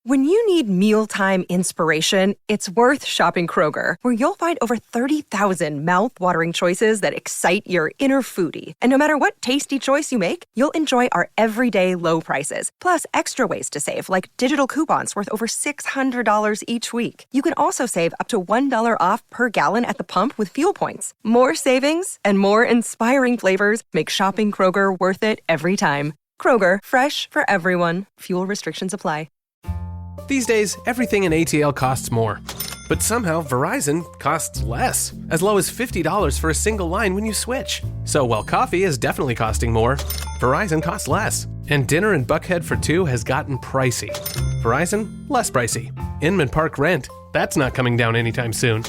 When you need mealtime inspiration, it's worth shopping Kroger, where you'll find over 30,000 mouth-watering choices that excite your inner foodie. And no matter what tasty choice you make, you'll enjoy our everyday low prices, plus extra ways to save, like digital coupons worth over $600 each week. You can also save up to $1 off per gallon at the pump with fuel points. More savings and more inspiring flavors make shopping Kroger worth it every time. Kroger, fresh for everyone. Fuel restrictions apply. These days, everything in ATL costs more. But somehow, Verizon costs less. As low as $50 for a single line when you switch. So while coffee is definitely costing more, Verizon costs less. And dinner in Buckhead for two has gotten pricey. Verizon, less pricey. Inman Park rent, that's not coming down anytime soon.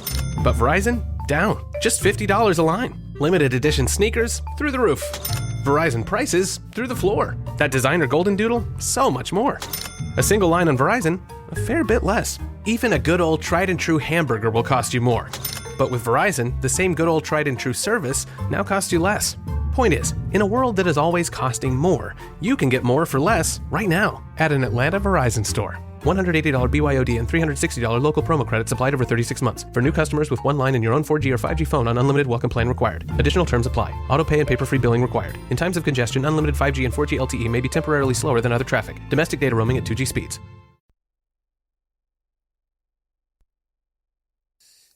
But Verizon, down. Just $50 a line. Limited edition sneakers, through the roof. Verizon prices, through the floor. That designer golden doodle, so much more. A single line on Verizon, a fair bit less. Even a good old tried and true hamburger will cost you more. But with Verizon, the same good old tried and true service now costs you less. Point is, in a world that is always costing more, you can get more for less right now at an Atlanta Verizon store. $180 BYOD and $360 local promo credits applied over 36 months. For new customers with one line and your own 4G or 5G phone on unlimited welcome plan required. Additional terms apply. Auto pay and paper-free billing required. In times of congestion, unlimited 5G and 4G LTE may be temporarily slower than other traffic. Domestic data roaming at 2G speeds.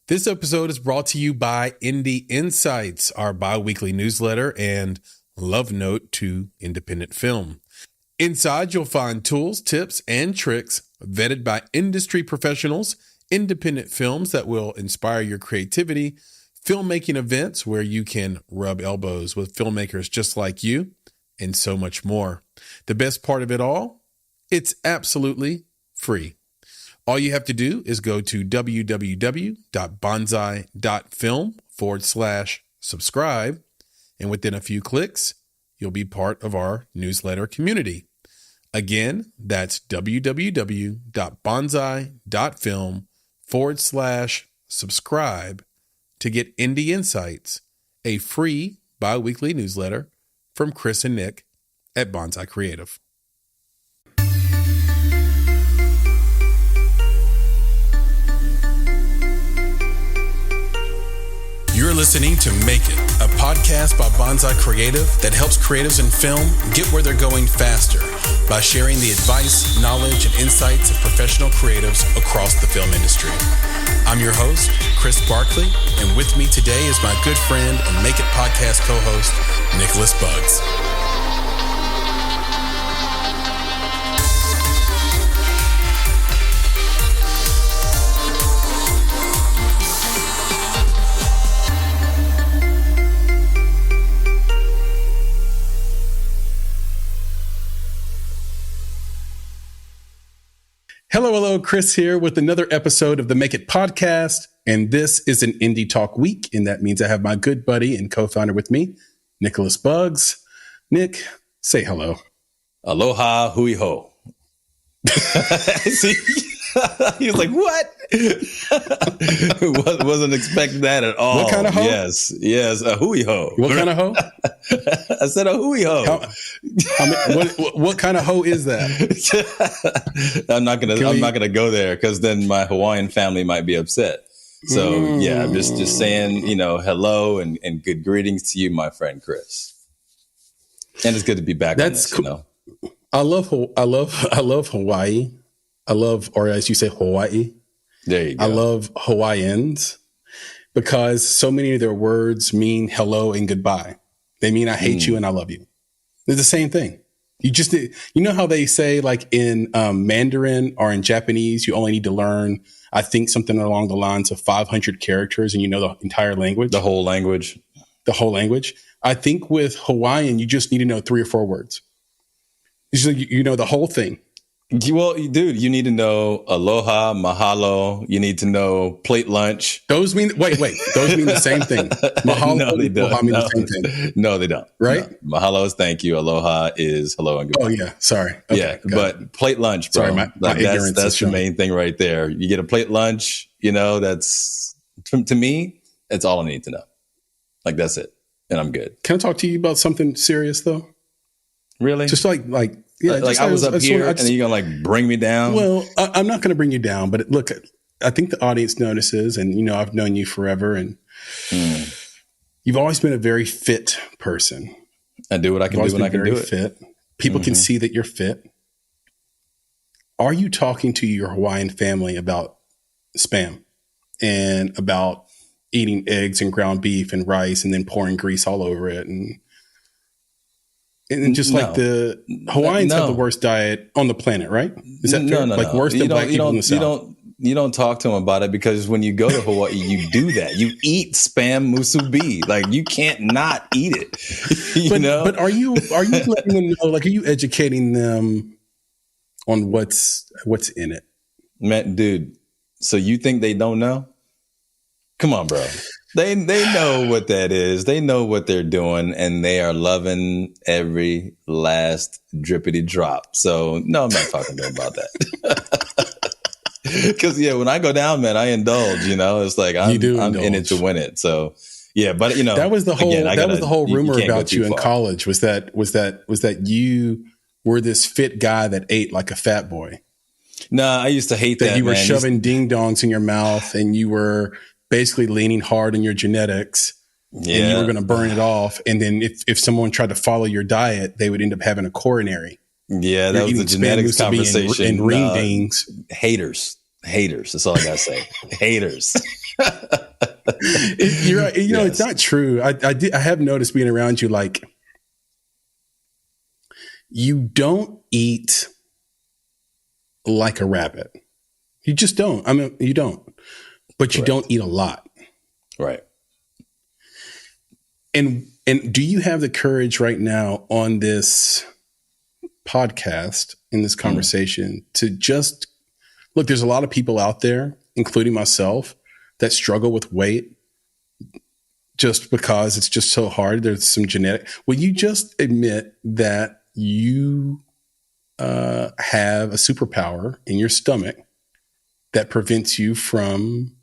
This episode is brought to you by Indie Insights, our bi-weekly newsletter and love note to independent film. Inside, you'll find tools, tips, and tricks vetted by industry professionals, independent films that will inspire your creativity, filmmaking events where you can rub elbows with filmmakers just like you, and so much more. The best part of it all, it's absolutely free. All you have to do is go to www.bonsai.film/subscribe, and within a few clicks, you'll be part of our newsletter community. Again, that's www.bonsai.film/subscribe to get Indie Insights, a free bi-weekly newsletter from Chris and Nick at Bonsai Creative. You're listening to Make It, a podcast by Bonsai Creative that helps creatives in film get where they're going faster by sharing the advice, knowledge, and insights of professional creatives across the film industry. I'm your host, Chris Barkley, and with me today is my good friend and Make It podcast co-host, Nicholas Buggs. Hello, Chris here with another episode of the Make It podcast. And this is an Indie Talk week. And that means I have my good buddy and co-founder with me, Nicholas Buggs. Nick, say hello. Aloha, hui ho. See, he was like, what? Wasn't expecting that at all. What kind of ho? Yes, a hui ho. What kind of ho? I said a hui ho. What kind of ho is that? I'm not gonna go there because then my Hawaiian family might be upset. So yeah, I'm just saying, hello and good greetings to you, my friend Chris. And it's good to be back. That's on this, cool. I love Hawaii. Or as you say, Hawaii. There you go. I love Hawaiians because so many of their words mean hello and goodbye. They mean I hate you and I love you. They're the same thing. You know how they say like in Mandarin or in Japanese, you only need to learn, I think something along the lines of 500 characters and you know the entire language. The whole language. I think with Hawaiian, you just need to know 3 or 4 words. You know the whole thing. Well, dude, you need to know aloha, mahalo. You need to know plate lunch. Those mean those mean the same thing. Mahalo, no, they don't. Aloha mean the same thing. No, they don't. Right? No. Mahalo is thank you. Aloha is hello and goodbye. Oh yeah, sorry. Okay, yeah, but plate lunch, bro. Sorry, my ignorance that's the main thing right there. You get a plate lunch. That's to me. That's all I need to know. Like that's it, and I'm good. Can I talk to you about something serious though? Really? Just like Yeah, like I was up here, and then you're gonna like bring me down. Well, I'm not going to bring you down, but look, I think the audience notices, and you know, I've known you forever, and you've always been a very fit person. I do what I can do when I can do it. Fit. People can see that you're fit. Are you talking to your Hawaiian family about Spam and about eating eggs and ground beef and rice and then pouring grease all over it? And just like the Hawaiians have the worst diet on the planet, right? Is that fair? Like worse than black people in the South? You don't talk to them about it because when you go to Hawaii, you do that. You eat Spam musubi. Like you can't not eat it. You know? But are you letting them know? Like, are you educating them on what's in it? Man, dude. So you think they don't know? Come on, bro. They know what that is. They know what they're doing, and they are loving every last drippity drop. So no, I'm not talking to them about that. Because when I go down, man, I indulge. You know, it's like I'm in it to win it. So yeah, but you know, that was the whole rumor about you in college. Was that you were this fit guy that ate like a fat boy? No, I used to hate that. You were shoving ding dongs in your mouth, and you were basically leaning hard on your genetics. Yeah. And you were going to burn it off. And then if someone tried to follow your diet, they would end up having a coronary. Yeah, that was the genetics conversation. And ring dings. Haters. That's all I got to say. Haters. You're right. You know, it's not true. I have noticed being around you, like, you don't eat like a rabbit. You just don't. I mean, you don't. But you don't eat a lot. Right. And do you have the courage right now on this podcast, in this conversation, to just look, there's a lot of people out there, including myself, that struggle with weight just because it's just so hard. There's some genetic. Will you just admit that you have a superpower in your stomach that prevents you from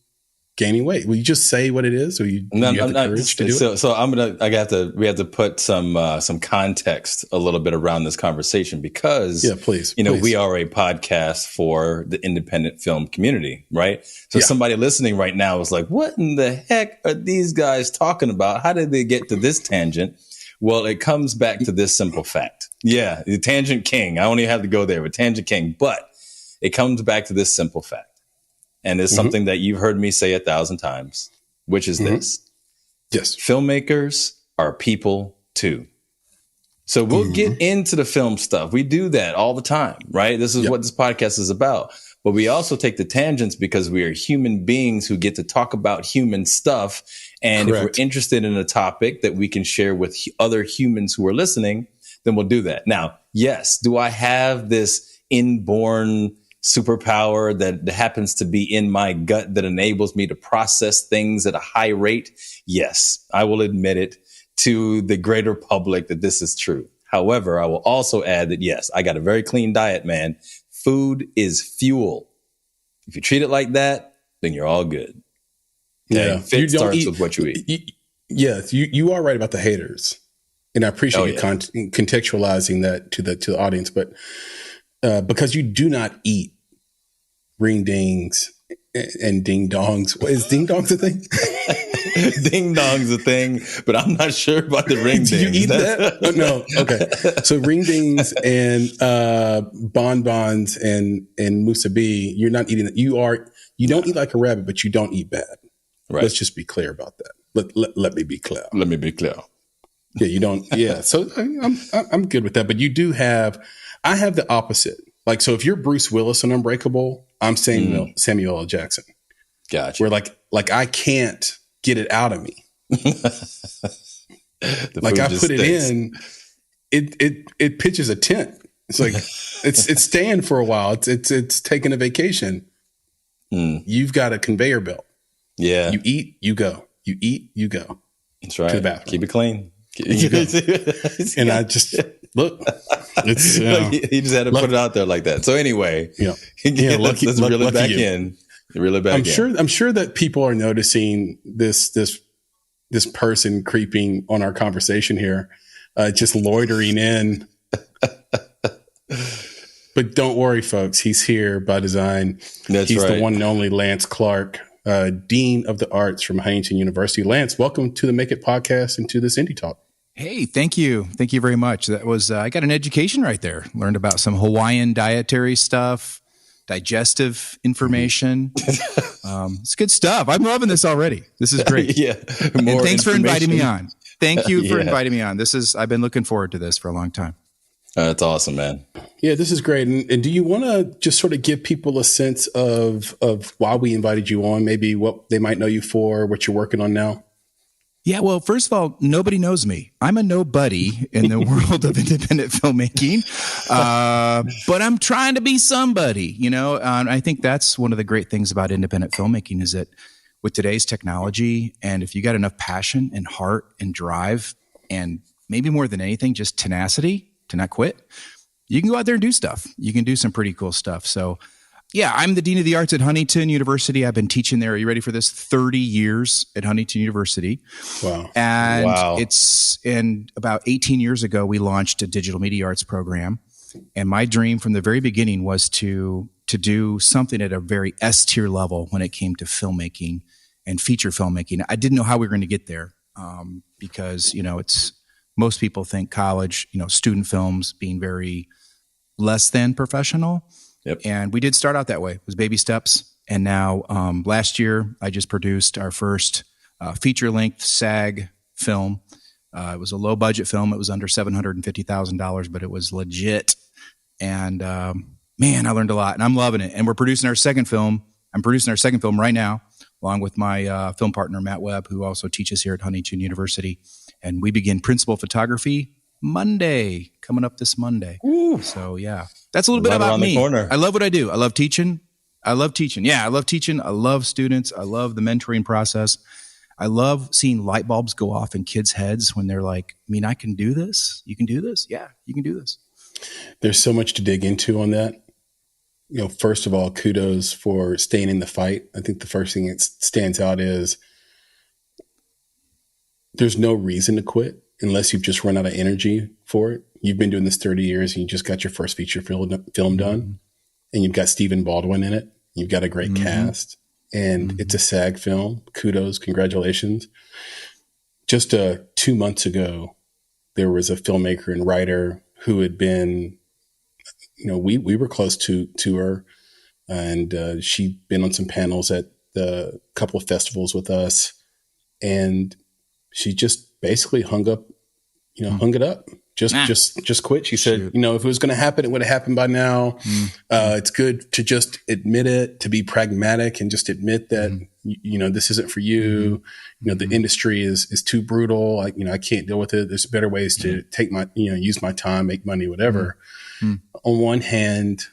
gaining weight? Will you just say what it is, or you have the courage to do it? So we have to put some context a little bit around this conversation because please. We are a podcast for the independent film community, right? So somebody listening right now is like, what in the heck are these guys talking about? How did they get to this tangent? Well, it comes back to this simple fact. Yeah, the tangent king. I only have to go there with tangent king, but it comes back to this simple fact. And it's something that you've heard me say 1,000 times, which is this. Yes. Filmmakers are people too. So we'll get into the film stuff. We do that all the time, right? This is what this podcast is about. But we also take the tangents because we are human beings who get to talk about human stuff. And if we're interested in a topic that we can share with other humans who are listening, then we'll do that. Now, yes, do I have this inborn superpower that happens to be in my gut that enables me to process things at a high rate? Yes, I will admit it to the greater public that this is true. However, I will also add that, yes, I got a very clean diet, man. Food is fuel. If you treat it like that, then you're all good. Okay? Yeah. Fit starts with what you eat. Yes, you are right about the haters. And I appreciate you contextualizing that to the audience, but because you do not eat ring dings and ding dongs. Is ding dongs a thing? Ding dong's a thing, but I'm not sure about the ring dings. Do you eat that? Oh, no. Okay. So ring dings and bonbons and musubi, you're not eating that. You don't eat like a rabbit, but you don't eat bad. Right. Let's just be clear about that. Let me be clear. Let me be clear. Yeah, you don't. Yeah. So I'm good with that. But you do have. I have the opposite. Like, so if you're Bruce Willis on Unbreakable, I'm saying Samuel L. Jackson. Gotcha. Where like I can't get it out of me. Like I put it in, it pitches a tent. It's like it's staying for a while. It's taking a vacation. You've got a conveyor belt. Yeah. You eat, you go. You eat, you go. That's right. To the bathroom. Keep it clean. And I just look. It's he just had to put it out there like that. So anyway, let's reel it back in. Reel it back in. I'm sure that people are noticing this person creeping on our conversation here, just loitering in. But don't worry, folks. He's here by design. He's the one and only Lance Clark, Dean of the Arts from Huntington University. Lance, welcome to the Make It podcast and to this Indie Talk. Hey, thank you. Thank you very much. That was, I got an education right there. Learned about some Hawaiian dietary stuff, digestive information. It's good stuff. I'm loving this already. This is great. Yeah. And thanks for inviting me on. Thank you for inviting me on. I've been looking forward to this for a long time. That's awesome, man. Yeah, this is great. And do you want to just sort of give people a sense of why we invited you on, maybe what they might know you for, what you're working on now? Yeah, well, first of all, nobody knows me. I'm a nobody in the world of independent filmmaking, but I'm trying to be somebody, you know. And I think that's one of the great things about independent filmmaking is that with today's technology, and if you got enough passion and heart and drive, and maybe more than anything, just tenacity to not quit, you can go out there and do stuff. You can do some pretty cool stuff. So yeah, I'm the Dean of the Arts at Huntington University. I've been teaching there. Are you ready for this? 30 years at Huntington University. Wow. And about 18 years ago, we launched a digital media arts program. And my dream from the very beginning was to do something at a very S-tier level when it came to filmmaking and feature filmmaking. I didn't know how we were going to get there because, you know, most people think college, you know, student films being very less than professional. Yep. And we did start out that way. It was baby steps. And now last year, I just produced our first feature-length SAG film. It was a low-budget film. It was under $750,000, but it was legit. And man, I learned a lot. And I'm loving it. And we're producing our second film. I'm producing our second film right now, along with my film partner, Matt Webb, who also teaches here at Huntington University. And we begin principal photography Monday, coming up this Monday. Ooh. So yeah, that's a little bit about me. I love what I do. I love teaching. Yeah, I love teaching. I love students. I love the mentoring process. I love seeing light bulbs go off in kids' heads when they're like, I mean, I can do this. You can do this. Yeah, you can do this. There's so much to dig into on that. You know, first of all, kudos for staying in the fight. I think the first thing that stands out is there's no reason to quit unless you've just run out of energy for it. You've been doing this 30 years and you just got your first feature film done, and you've got Stephen Baldwin in it. You've got a great cast, and it's a SAG film. Kudos, congratulations. Just 2 months ago, there was a filmmaker and writer who had been, you know, we were close to her, and she'd been on some panels at the couple of festivals with us, and she just basically hung it up. Just quit. She said, you know, if it was going to happen, it would have happened by now. It's good to just admit it, to be pragmatic and just admit that, you know, this isn't for you. You know, the industry is too brutal. I can't deal with it. There's better ways to use my time, make money, whatever. On one hand,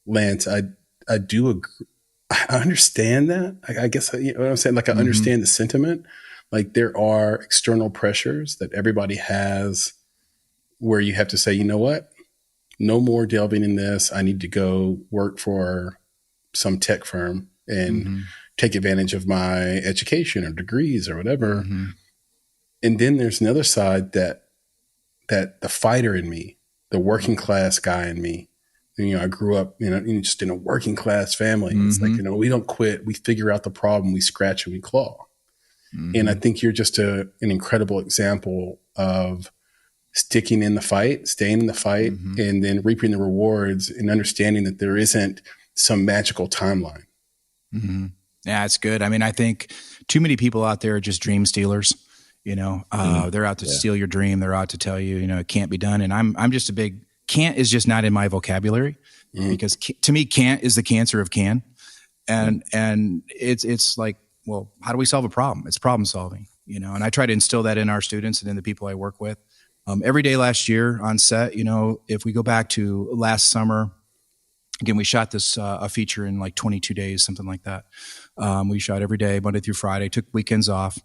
Lance, I do agree. I understand that. I guess, you know what I'm saying? Like, I understand the sentiment. Like, there are external pressures that everybody has where you have to say, you know what? No more delving in this. I need to go work for some tech firm and take advantage of my education or degrees or whatever. And then there's another side that the fighter in me, the working class guy in me, you know, I grew up, you know, just in a working class family. It's like, you know, we don't quit. We figure out the problem. We scratch and we claw. And I think you're just an incredible example of sticking in the fight, staying in the fight, and then reaping the rewards and understanding that there isn't some magical timeline. Yeah, it's good. I mean, I think too many people out there are just dream stealers. You know, they're out to steal your dream. They're out to tell you, you know, it can't be done. And I'm just a big can't is just not in my vocabulary because to me, can't is the cancer of can. And it's like, well, how do we solve a problem? It's problem solving, you know, and I try to instill that in our students and in the people I work with. Every day last year on set, you know, if we go back to last summer, again, we shot this a feature in like 22 days, something like that. We shot every day, Monday through Friday, took weekends off.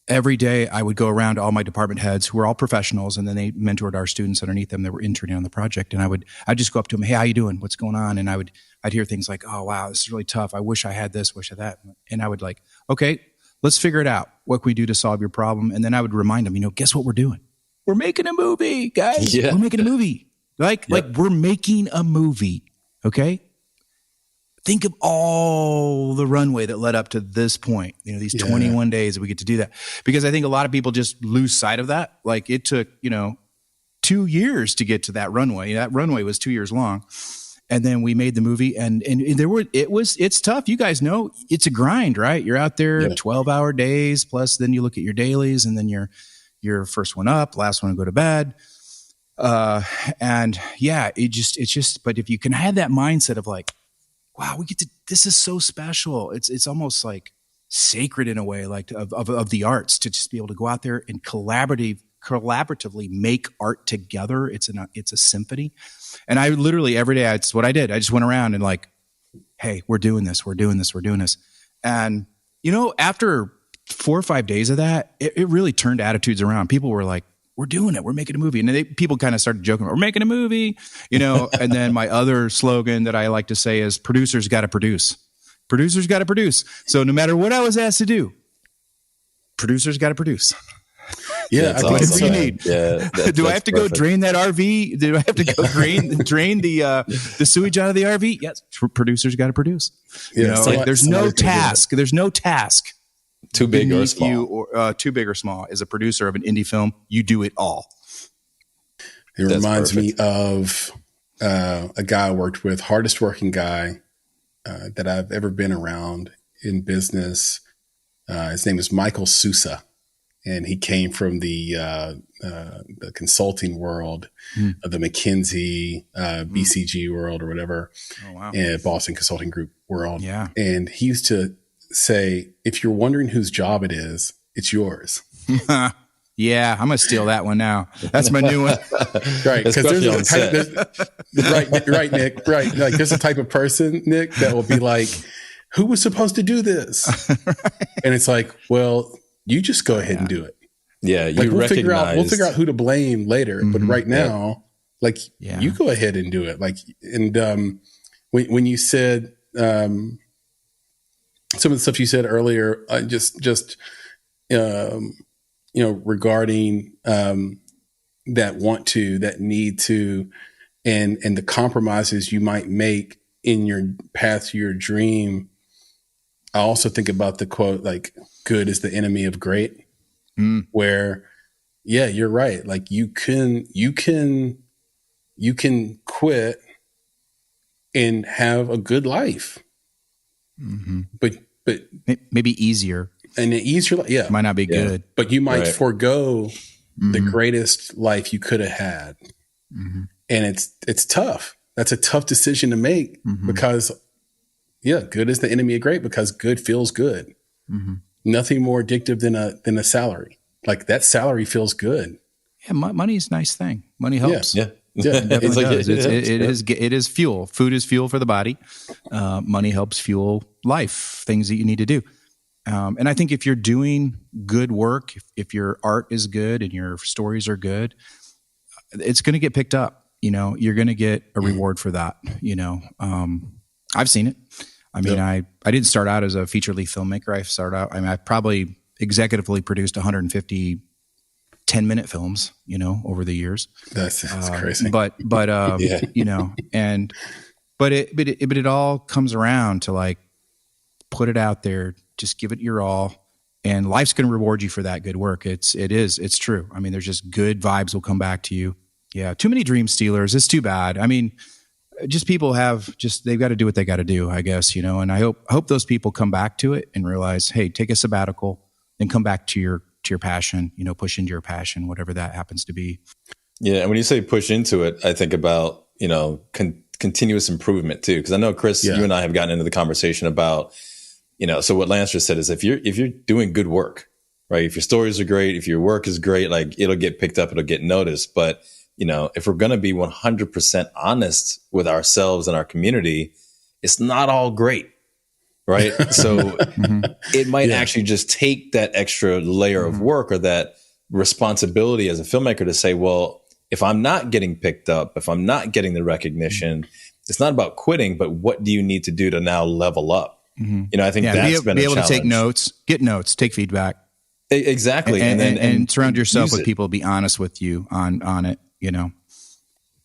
Every day I would go around to all my department heads who were all professionals, and then they mentored our students underneath them that were interning on the project. And I'd just go up to them, hey, how you doing? What's going on? And I'd hear things like, oh, wow, this is really tough. I wish I had this, wish I had that. And I would like, okay, let's figure it out. What can we do to solve your problem? And then I would remind them, you know, guess what we're doing? We're making a movie, guys. Yeah. We're making a movie. Like we're making a movie. Okay. Think of all the runway that led up to this point, these 21 days that we get to do that. Because I think a lot of people just lose sight of that. Like it took, 2 years to get to that runway. That runway was 2 years long. And then we made the movie and it's tough. You guys know it's a grind, right? You're out there 12-hour days, plus then you look at your dailies and then your first one up, last one to go to bed. It's just, but if you can have that mindset of like, wow, this is so special. It's almost like sacred in a way, like of the arts, to just be able to go out there and collaboratively make art together. It's a symphony. And I literally every day, that's what I did. I just went around and like, hey, we're doing this. And, after 4 or 5 days of that, it really turned attitudes around. People were like, we're doing it. We're making a movie. And people kind of started joking, we're making a movie, and then my other slogan that I like to say is producers got to produce. Producers got to produce. So no matter what I was asked to do, producers got to produce. Yeah. What do you need? Yeah, do I have to go drain that RV? Do I have to go drain the sewage out of the RV? Yes. Producers got to produce. Yeah, there's no task. There's no task. Too big or small. Too big or small. As a producer of an indie film, you do it all. It reminds me of a guy I worked with, hardest working guy that I've ever been around in business. His name is Michael Sousa, and he came from the consulting world, of the McKinsey, BCG world or whatever, and Boston Consulting Group world. Yeah. And he used to say, if you're wondering whose job it is, it's yours. Yeah, I'm gonna steal that one now. That's my new one. Right, because right, Nick. Right, like there's a type of person, Nick, that will be like, "Who was supposed to do this?" Right. And it's like, well, you just go ahead and do it. Yeah, like we'll figure out who to blame later, but right now, you go ahead and do it. Like, and when you said some of the stuff you said earlier, regarding that need to, and the compromises you might make in your path to your dream. I also think about the quote, like, good is the enemy of great, where, yeah, you're right. Like you can quit and have a good life, but maybe easier. And an easier, yeah, might not be good, but you might forego the greatest life you could have had, and it's tough. That's a tough decision to make because, good is the enemy of great, because good feels good. Nothing more addictive than a salary. Like that salary feels good. Yeah, money's a nice thing. Money helps. Yeah. It definitely does. It is fuel. Food is fuel for the body. Money helps fuel life, things that you need to do. And I think if you're doing good work, if your art is good and your stories are good, it's going to get picked up. You're going to get a reward for that. I've seen it. I mean, I didn't start out as a feature-length filmmaker. I probably executively produced 150 10-minute films, over the years. That's crazy. But it all comes around to like, put it out there, just give it your all, and life's going to reward you for that good work. It's true. I mean, there's just good vibes will come back to you. Yeah. Too many dream stealers. It's too bad. I mean, just people they've got to do what they got to do, I guess, and I hope those people come back to it and realize, hey, take a sabbatical and come back to your passion, push into your passion, whatever that happens to be. Yeah. And when you say push into it, I think about, continuous improvement too. Cause I know, Chris, you and I have gotten into the conversation about, so what Lance just said is if you're doing good work, right? If your stories are great, if your work is great, like it'll get picked up, it'll get noticed. But, if we're going to be 100% honest with ourselves and our community, it's not all great. Right. So it might actually just take that extra layer of work or that responsibility as a filmmaker to say, well, if I'm not getting picked up, if I'm not getting the recognition, it's not about quitting, but what do you need to do to now level up? I think that's been a challenge. Be able to take notes, get notes, take feedback. Exactly. And surround yourself with people, be honest with you on it,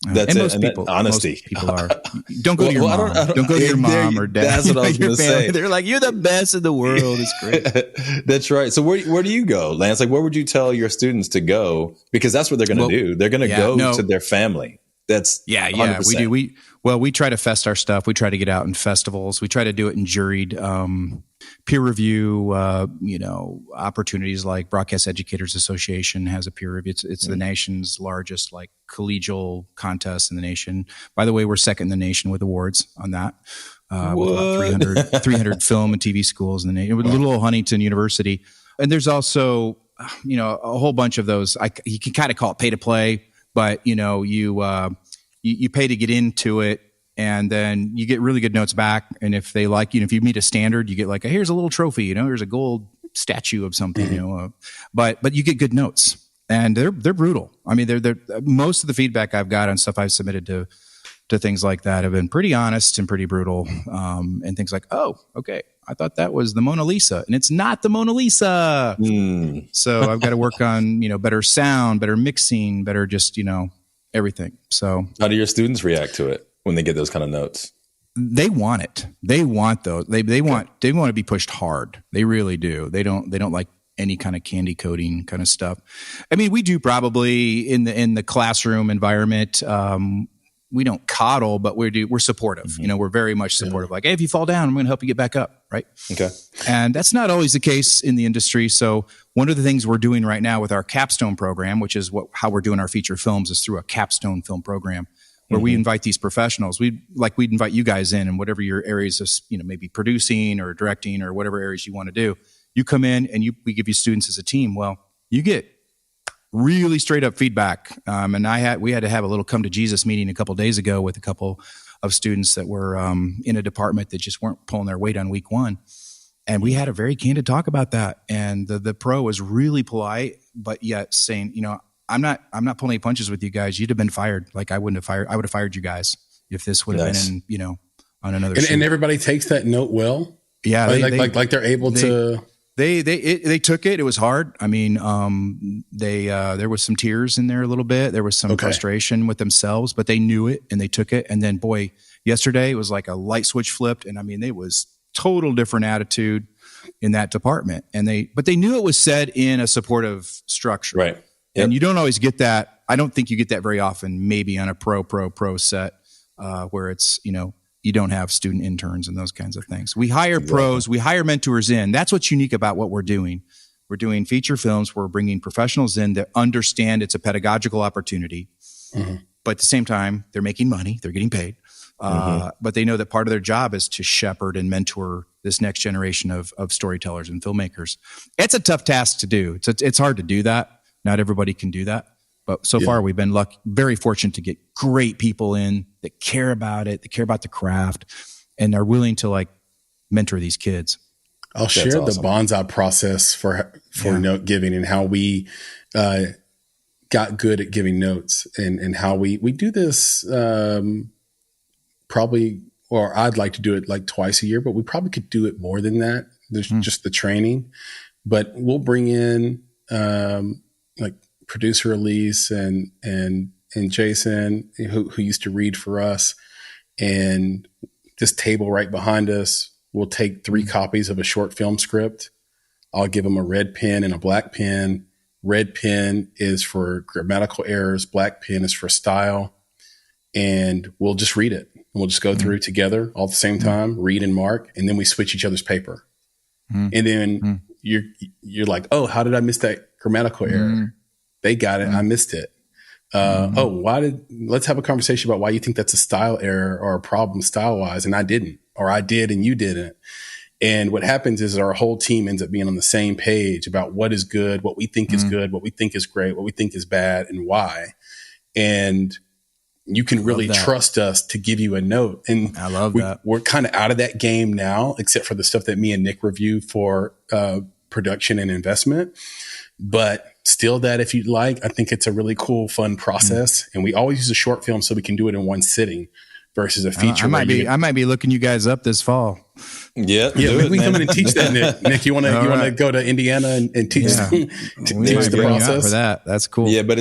That's and it. most And people, honesty. most people are. Don't go to your mom. I Don't go to your mom or dad. That's what I was going to say. They're like, you're the best in the world. It's great. That's right. So where do you go, Lance? Like, where would you tell your students to go? Because that's what they're going to do. They're going to go to their family. That's 100%. We try to fest our stuff. We try to get out in festivals. We try to do it in juried peer review, opportunities like Broadcast Educators Association has a peer review. It's the nation's largest like collegial contest in the nation. By the way, we're second in the nation with awards on that. With about 300 film and TV schools in the nation, with little old Huntington University. And there's also, a whole bunch of those. You can kind of call it pay to play, but you pay to get into it, and then you get really good notes back. And if they like, if you meet a standard, you get like, here's a little trophy, here's a gold statue of something, but you get good notes, and they're brutal. I mean, they're most of the feedback I've got on stuff I've submitted to things like that have been pretty honest and pretty brutal. And things like, oh, okay, I thought that was the Mona Lisa, and it's not the Mona Lisa. So I've got to work on, better sound, better mixing, better just, everything. So how do your students react to it when they get those kind of notes? They want it. They want those. They want to be pushed hard. They really do. They don't like any kind of candy coating kind of stuff. I mean, we do probably in the classroom environment. We don't coddle, but we're supportive. We're very much supportive. Like, hey, if you fall down, I'm going to help you get back up. Right. Okay. And that's not always the case in the industry. So one of the things we're doing right now with our capstone program, which is how we're doing our feature films, is through a capstone film program where we invite these professionals. We'd invite you guys in whatever your areas of, maybe producing or directing or whatever areas you want to do. You come in and we give you students as a team. Well, you get really straight up feedback. And we had to have a little come to Jesus meeting a couple of days ago with a couple of students that were in a department that just weren't pulling their weight on week one. And we had a very candid talk about that. And the pro was really polite, but yet saying, I'm not pulling any punches with you guys. You'd have been fired. Like I would have fired you guys if this would have been in, on another shoot. And everybody takes that note well. Yeah. Like they're able to. They took it. It was hard. I mean, there was some tears in there a little bit. There was some frustration with themselves, but they knew it and they took it. And then, boy, yesterday it was like a light switch flipped, and I mean, it was total different attitude in that department. But they knew it was said in a supportive structure, right? Yep. And you don't always get that. I don't think you get that very often. Maybe on a pro set where it's you don't have student interns and those kinds of things. We hire pros, we hire mentors in. That's what's unique about what we're doing. We're doing feature films. We're bringing professionals in that understand it's a pedagogical opportunity, but at the same time, they're making money. They're getting paid. But they know that part of their job is to shepherd and mentor this next generation of storytellers and filmmakers. It's a tough task to do. It's hard to do that. Not everybody can do that. But so far, we've been very fortunate to get great people in that care about it, that care about the craft, and are willing to mentor these kids. I'll share the bonsai process for note giving and how we got good at giving notes and how we do this probably, or I'd like to do it like twice a year, but we probably could do it more than that. There's just the training, but we'll bring in producer Elise and Jason, who used to read for us, and this table right behind us will take 3 copies of a short film script. I'll give them a red pen and a black pen. Red pen is for grammatical errors. Black pen is for style. And we'll just read it. And we'll just go through together all at the same time, read and mark, and then we switch each other's paper. And then you're like, oh, how did I miss that grammatical error? They got it. I missed it. Let's have a conversation about why you think that's a style error or a problem style wise. And I didn't, or I did and you didn't. And what happens is our whole team ends up being on the same page about what is good, what we think is good, what we think is great, what we think is bad, and why. And you can really trust us to give you a note. And I love that. We're kind of out of that game now, except for the stuff that me and Nick review for production and investment. But still, that if you'd like, I think it's a really cool, fun process. And we always use a short film so we can do it in one sitting versus a feature. I might be looking you guys up this fall. Yeah. We come in and teach that, Nick. Nick, you want to go to Indiana and teach teach the process for that? That's cool. Yeah, but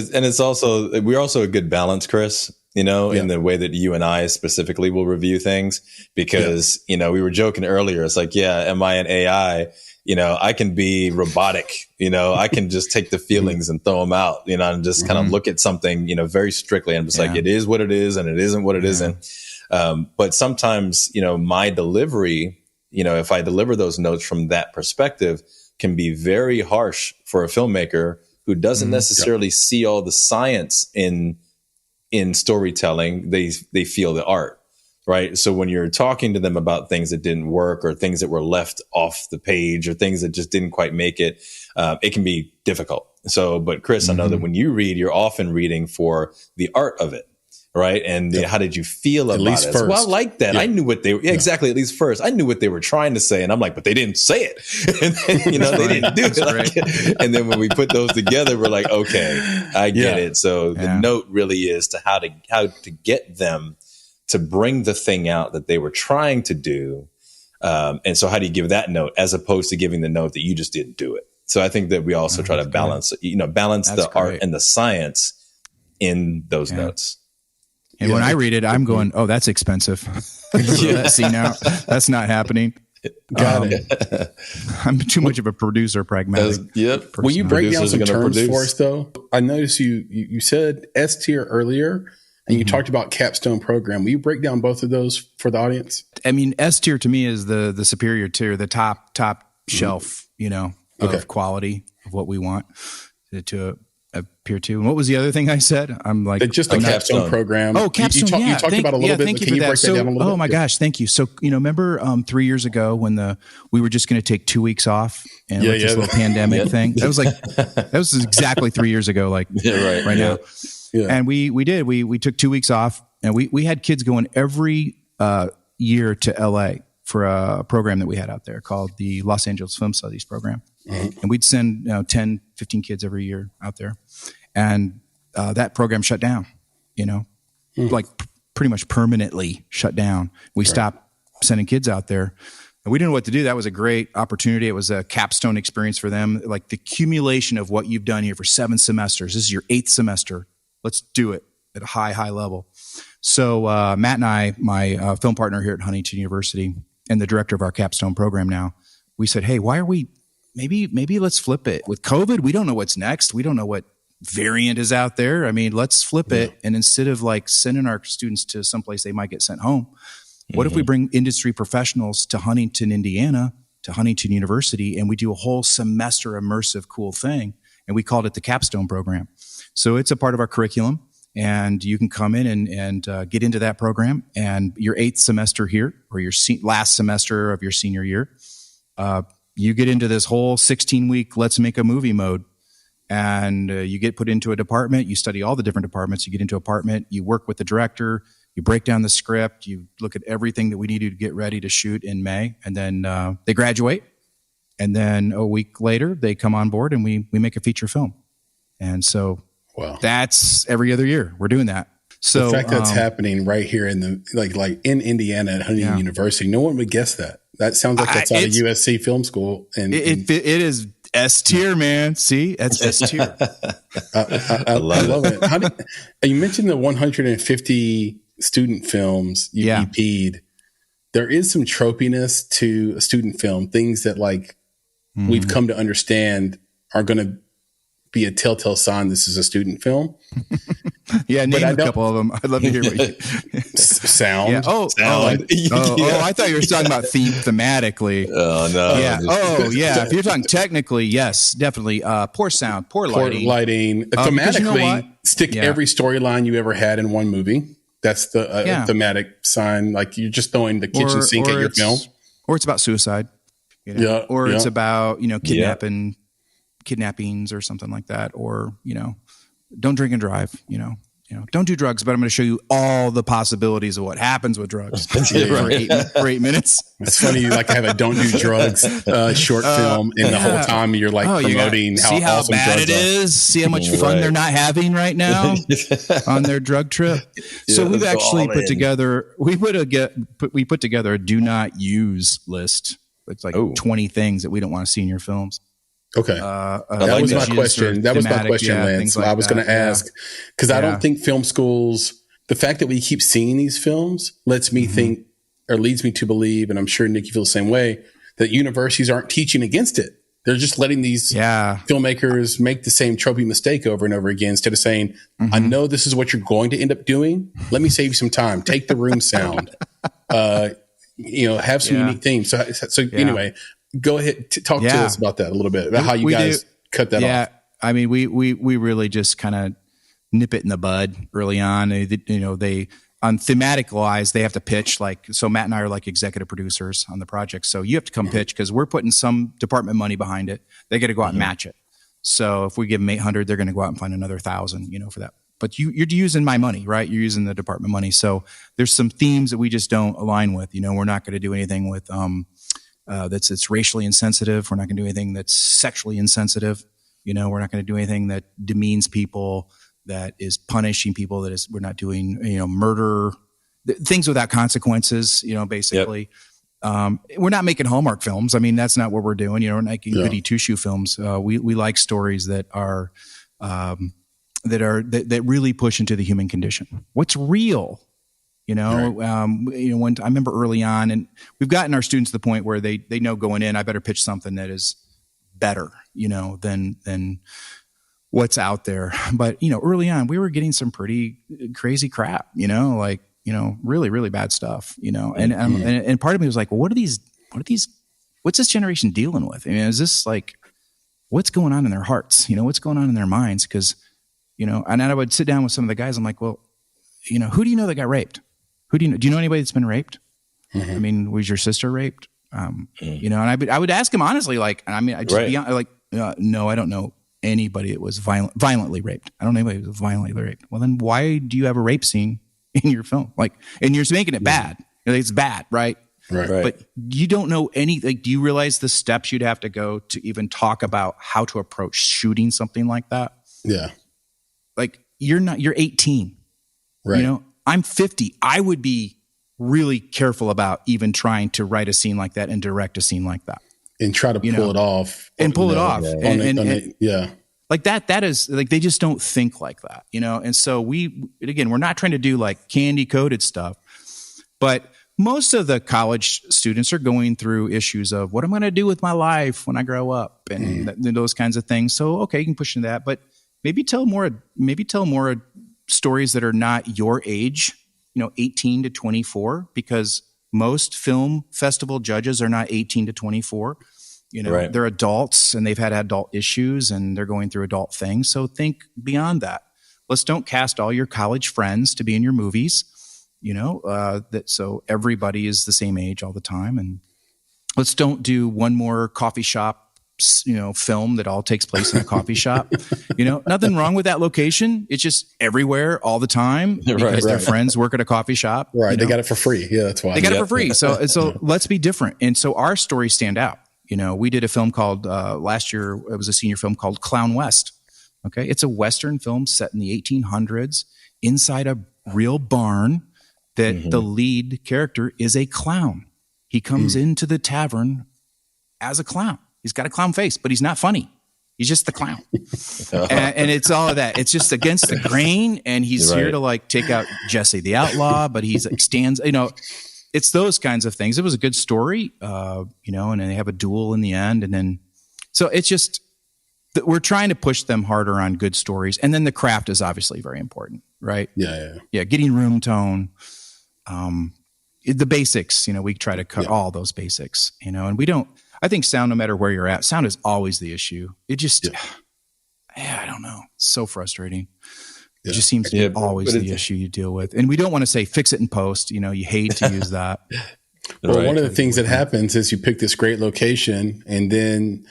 we're also a good balance, Chris. in the way that you and I specifically will review things, because, we were joking earlier. It's like, am I an AI? I can be robotic, I can just take the feelings and throw them out, and just kind of look at something, very strictly. And it's like, it is what it is and it isn't what it isn't. But sometimes, my delivery, if I deliver those notes from that perspective, can be very harsh for a filmmaker who doesn't necessarily see all the science in storytelling. They feel the art, right? So when you're talking to them about things that didn't work, or things that were left off the page, or things that just didn't quite make it, it can be difficult. So, but Chris, I know that when you read, you're often reading for the art of it. Right. And how did you feel about it? First. Well, I like that. I knew what they were. Exactly. At least first, I knew what they were trying to say. And I'm like, but they didn't say it. And then, they didn't do it. And then when we put those together, we're like, okay, I get it. So the note really is to how to get them to bring the thing out that they were trying to do. And so how do you give that note as opposed to giving the note that you just didn't do it? So I think that we also try to balance the art and the science in those notes. And when I read it, I'm going, oh, that's expensive. See, now that's not happening. Got it. I'm too much of a producer, pragmatic. Will you break down some terms for us, though? I noticed you said S tier earlier, and you talked about capstone program. Will you break down both of those for the audience? I mean, S tier to me is the superior tier, the top shelf, of quality of what we want to appear to. And what was the other thing I said? I'm like, it's just a capstone program. Oh, capstone. You talked about a little bit. Thank you Can for you break that down a little bit? Oh my gosh, thank you. So, remember 3 years ago when we were just going to take 2 weeks off and this little pandemic thing? That was exactly 3 years ago, right now. Yeah. And we did. We took 2 weeks off, and we had kids going every year to LA for a program that we had out there called the Los Angeles Film Studies program. And we'd send 10, 15 kids every year out there. And that program shut down, like pretty much permanently shut down. We stopped sending kids out there. And we didn't know what to do. That was a great opportunity. It was a capstone experience for them. Like the accumulation of what you've done here for 7 semesters. This is your 8th semester. Let's do it at a high level. So Matt and I, my film partner here at Huntington University and the director of our capstone program now, we said, hey, why are we maybe let's flip it. With COVID, we don't know what's next. We don't know what variant is out there. I mean, let's flip it. And instead of sending our students to someplace they might get sent home, what if we bring industry professionals to Huntington, Indiana, to Huntington University, and we do a whole semester immersive cool thing, and we called it the capstone program. So it's a part of our curriculum, and you can come in and get into that program, and your 8th semester here, or your last semester of your senior year, you get into this whole 16-week let's make a movie mode, and you get put into a department. You study all the different departments. You get into an apartment. You work with the director. You break down the script. You look at everything that we need to get ready to shoot in May, and then they graduate. And then a week later, they come on board, and we make a feature film. And so that's every other year we're doing that. So the fact that's happening right here in the in Indiana at Huntington University, no one would guess that. That sounds like that's out of USC Film School, and it is S tier, man. See, that's S tier. I love it. You mentioned the 150 student films you EP'd. There is some tropiness to a student film, things that we've come to understand are going to be a telltale sign this is a student film. Name a couple of them. I'd love to hear what you sound. Yeah. Sound. I thought you were talking about thematically. Oh no. Yeah. If you're talking technically, yes, definitely. Poor sound, poor lighting. Thematically, stick every storyline you ever had in one movie. That's the thematic sign. Like you're just throwing the kitchen sink at your film. Or it's about suicide. It's about kidnappings or something like that. Or don't drink and drive. Don't do drugs, but I'm going to show you all the possibilities of what happens with drugs for 8 minutes. It's funny, you have a "Don't Do Drugs" short film, and the whole time you're promoting how awesome bad drugs it is. See how much fun they're not having right now on their drug trip. So we've actually put together a do not use list. It's 20 things that we don't want to see in your films. Okay. That was my question. Lance. So I was going to ask, because I don't think film schools the fact that we keep seeing these films lets me think, or leads me to believe, and I'm sure Nick, you feel the same way, that universities aren't teaching against it. They're just letting these filmmakers make the same tropey mistake over and over again instead of saying, I know this is what you're going to end up doing. Let me save you some time. Take the room sound. Have some unique themes. So anyway, go ahead. Talk to us about that a little bit, about how you guys cut that off. I mean, we really just kind of nip it in the bud early on. They on thematic wise, they have to pitch so Matt and I are like executive producers on the project. So you have to come pitch because we're putting some department money behind it. They got to go out and match it. So if we give them 800, they're going to go out and find another 1,000, for that. But you're using my money, right? You're using the department money. So there's some themes that we just don't align with. We're not going to do anything with, that's racially insensitive. We're not going to do anything that's sexually insensitive. We're not going to do anything that demeans people, that is punishing people, we're not doing, murder, things without consequences, basically. Yep. We're not making Hallmark films. I mean, that's not what we're doing. We're not making goody two-shoe films. We like stories that are, that really push into the human condition. What's real? When I remember early on, and we've gotten our students to the point where they know going in, I better pitch something that is better, than what's out there. But, early on, we were getting some pretty crazy crap, really, really bad stuff, and part of me was like, well, what's this generation dealing with? I mean, is this what's going on in their hearts? What's going on in their minds? Because, and I would sit down with some of the guys. I'm like, well, who do you know that got raped? Do you know anybody that's been raped? I mean, was your sister raped? And I would ask him honestly, no, I don't know anybody that was violently raped. I don't know anybody who was violently raped. Well, then why do you have a rape scene in your film? And you're making it bad. It's bad, right? Right. But you don't know do you realize the steps you'd have to go to even talk about how to approach shooting something like that? Yeah. You're 18. Right. I'm 50. I would be really careful about even trying to write a scene like that and direct a scene like that. And try to pull it off. And pull it off. Like that is they just don't think like that, And so we're not trying to do candy coated stuff, but most of the college students are going through issues of what I'm going to do with my life when I grow up and those kinds of things. So, okay, you can push into that, but maybe tell more stories that are not your age, 18 to 24, because most film festival judges are not 18 to 24. They're adults and they've had adult issues and they're going through adult things. So think beyond that. Let's don't cast all your college friends to be in your movies, so everybody is the same age all the time. And let's don't do one more coffee shop, film that all takes place in a coffee shop. Nothing wrong with that location. It's just everywhere all the time because their friends work at a coffee shop. Right. They got it for free. Yeah, that's why. They got it for free. So let's be different. And so our stories stand out. We did a film called, last year, it was a senior film called Clown West. Okay. It's a Western film set in the 1800s inside a real barn that the lead character is a clown. He comes into the tavern as a clown. He's got a clown face, but he's not funny. He's just the clown. and it's all of that. It's just against the grain. And he's here to take out Jesse the outlaw, but he's stands, it's those kinds of things. It was a good story, and then they have a duel in the end. And then, so it's just, we're trying to push them harder on good stories. And then the craft is obviously very important, right? Yeah. Getting room tone, the basics, we try to cut all those basics, and we don't, I think sound, no matter where you're at, sound is always the issue. It just, I don't know. It's so frustrating. It just seems to be always the issue you deal with. And we don't want to say fix it in post. You hate to use that. Well, one of the things that happens is you pick this great location and then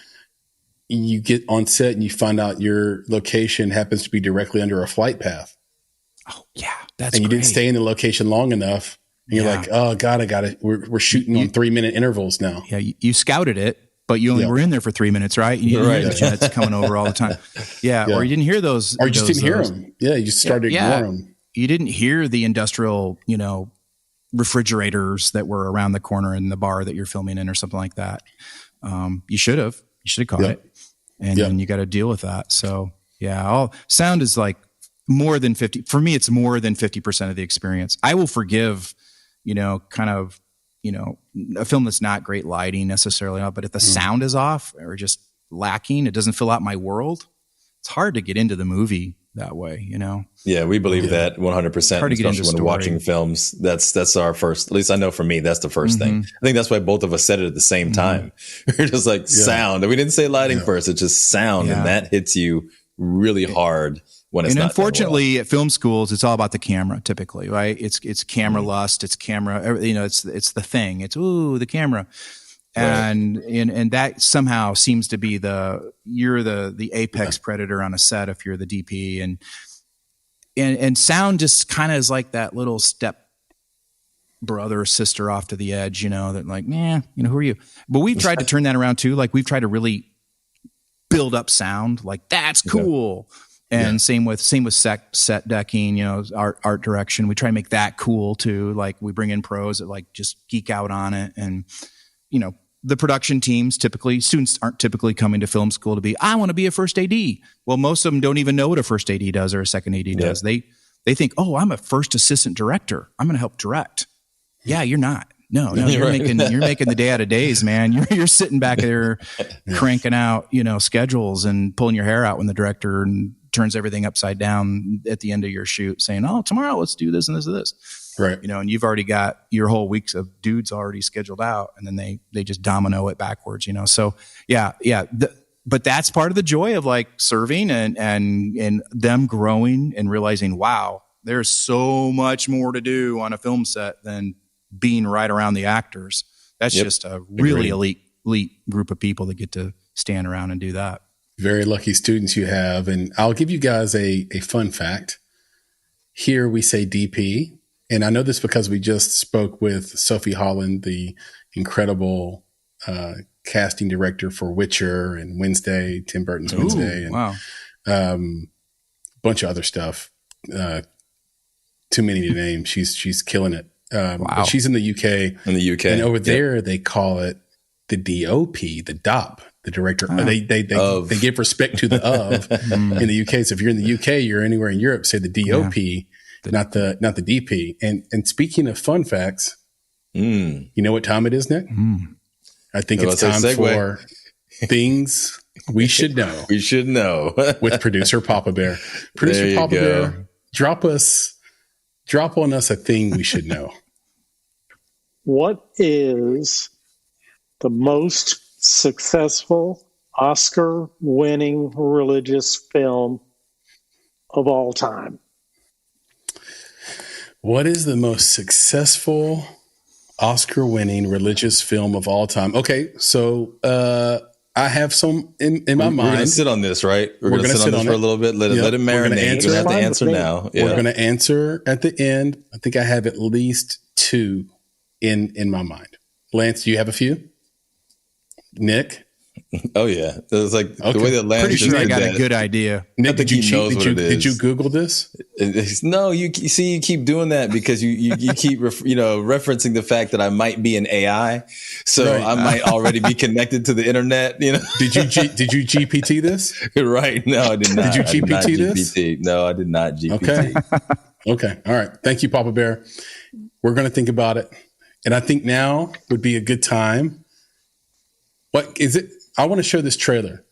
you get on set and you find out your location happens to be directly under a flight path. Oh, yeah. That's And you great. didn't stay in the location long enough. And you're like, oh, God, I got it. We're shooting on 3-minute intervals now. Yeah, you scouted it, but you only were in there for 3 minutes, right? You didn't hear the jets coming over all the time. Yeah, or you didn't hear those. Or you just didn't hear them. Yeah, you just started ignoring them. You didn't hear the industrial, refrigerators that were around the corner in the bar that you're filming in or something like that. You should have. You should have caught it. And then you got to deal with that. So, all sound is more than 50. For me, it's more than 50% of the experience. I will forgive, kind of, a film that's not great lighting necessarily, but if the sound is off or just lacking, it doesn't fill out my world. It's hard to get into the movie that way, Yeah, we believe that 100%. Hard to get into especially when watching films. That's our first. At least I know for me, that's the first thing. I think that's why both of us said it at the same time. We're just like sound. We didn't say lighting first. It's just sound, and that hits you really hard when it's and not. Unfortunately, at film schools, it's all about the camera. Typically, right? It's camera lust. It's camera. It's the thing. It's the camera. And that somehow seems to be you're the apex predator on a set if you're the DP, and sound just kind of is like that little step brother or sister off to the edge, that like, who are you? But we've tried to turn that around too. Like we've tried to really build up sound, like that's cool. And same with set decking, art direction. We try to make that cool too. Like we bring in pros that like just geek out on it, and the production teams students aren't typically coming to film school to be, I want to be a first AD. Well, most of them don't even know what a first AD does or a second AD does. They think, I'm a first assistant director. I'm going to help direct. Yeah, you're not. No, you're making the day out of days, man. You're sitting back there cranking out, schedules and pulling your hair out when the director turns everything upside down at the end of your shoot saying, tomorrow let's do this and this and this. Right. And you've already got your whole weeks of dudes already scheduled out, and then they just domino it backwards, So but that's part of the joy of like serving and them growing and realizing, wow, there's so much more to do on a film set than being right around the actors. That's just a really elite group of people that get to stand around and do that. Very lucky students you have. And I'll give you guys a fun fact. Here we say DP. And I know this because we just spoke with Sophie Holland, the incredible casting director for Witcher and Wednesday, Tim Burton's Wednesday, and bunch of other stuff. Too many to name. She's killing it. But she's in the UK. And over there, they call it the DOP, the DOP, the director. They give respect to the of in the UK. So if you're in the UK, you're anywhere in Europe, say the DOP. Yeah. Not the DP. And speaking of fun facts, you know what time it is, Nick? I think it's time for things we should know. We should know with producer Papa Bear. Producer Papa Bear, drop on us a thing we should know. What is the most successful Oscar-winning religious film of all time? What is the most successful Oscar-winning religious film of all time? Okay, so I have some in my mind. We're going to sit on this, right? We're going to sit on this for a little bit. Let it marinate. We're going to have to answer now. Yeah. We're going to answer at the end. I think I have at least two in my mind. Lance, do you have a few? Nick? Oh yeah, it was like the way that Lance. Pretty sure I got a good idea. Nick, did you Google this? No, you see, you keep doing that because you keep referencing the fact that I might be an AI, so I might already be connected to the internet. Did you GPT this? Right? No, I did not. Did you GPT this? No, I did not GPT. Okay. All right. Thank you, Papa Bear. We're going to think about it, and I think now would be a good time. What is it? I want to show this trailer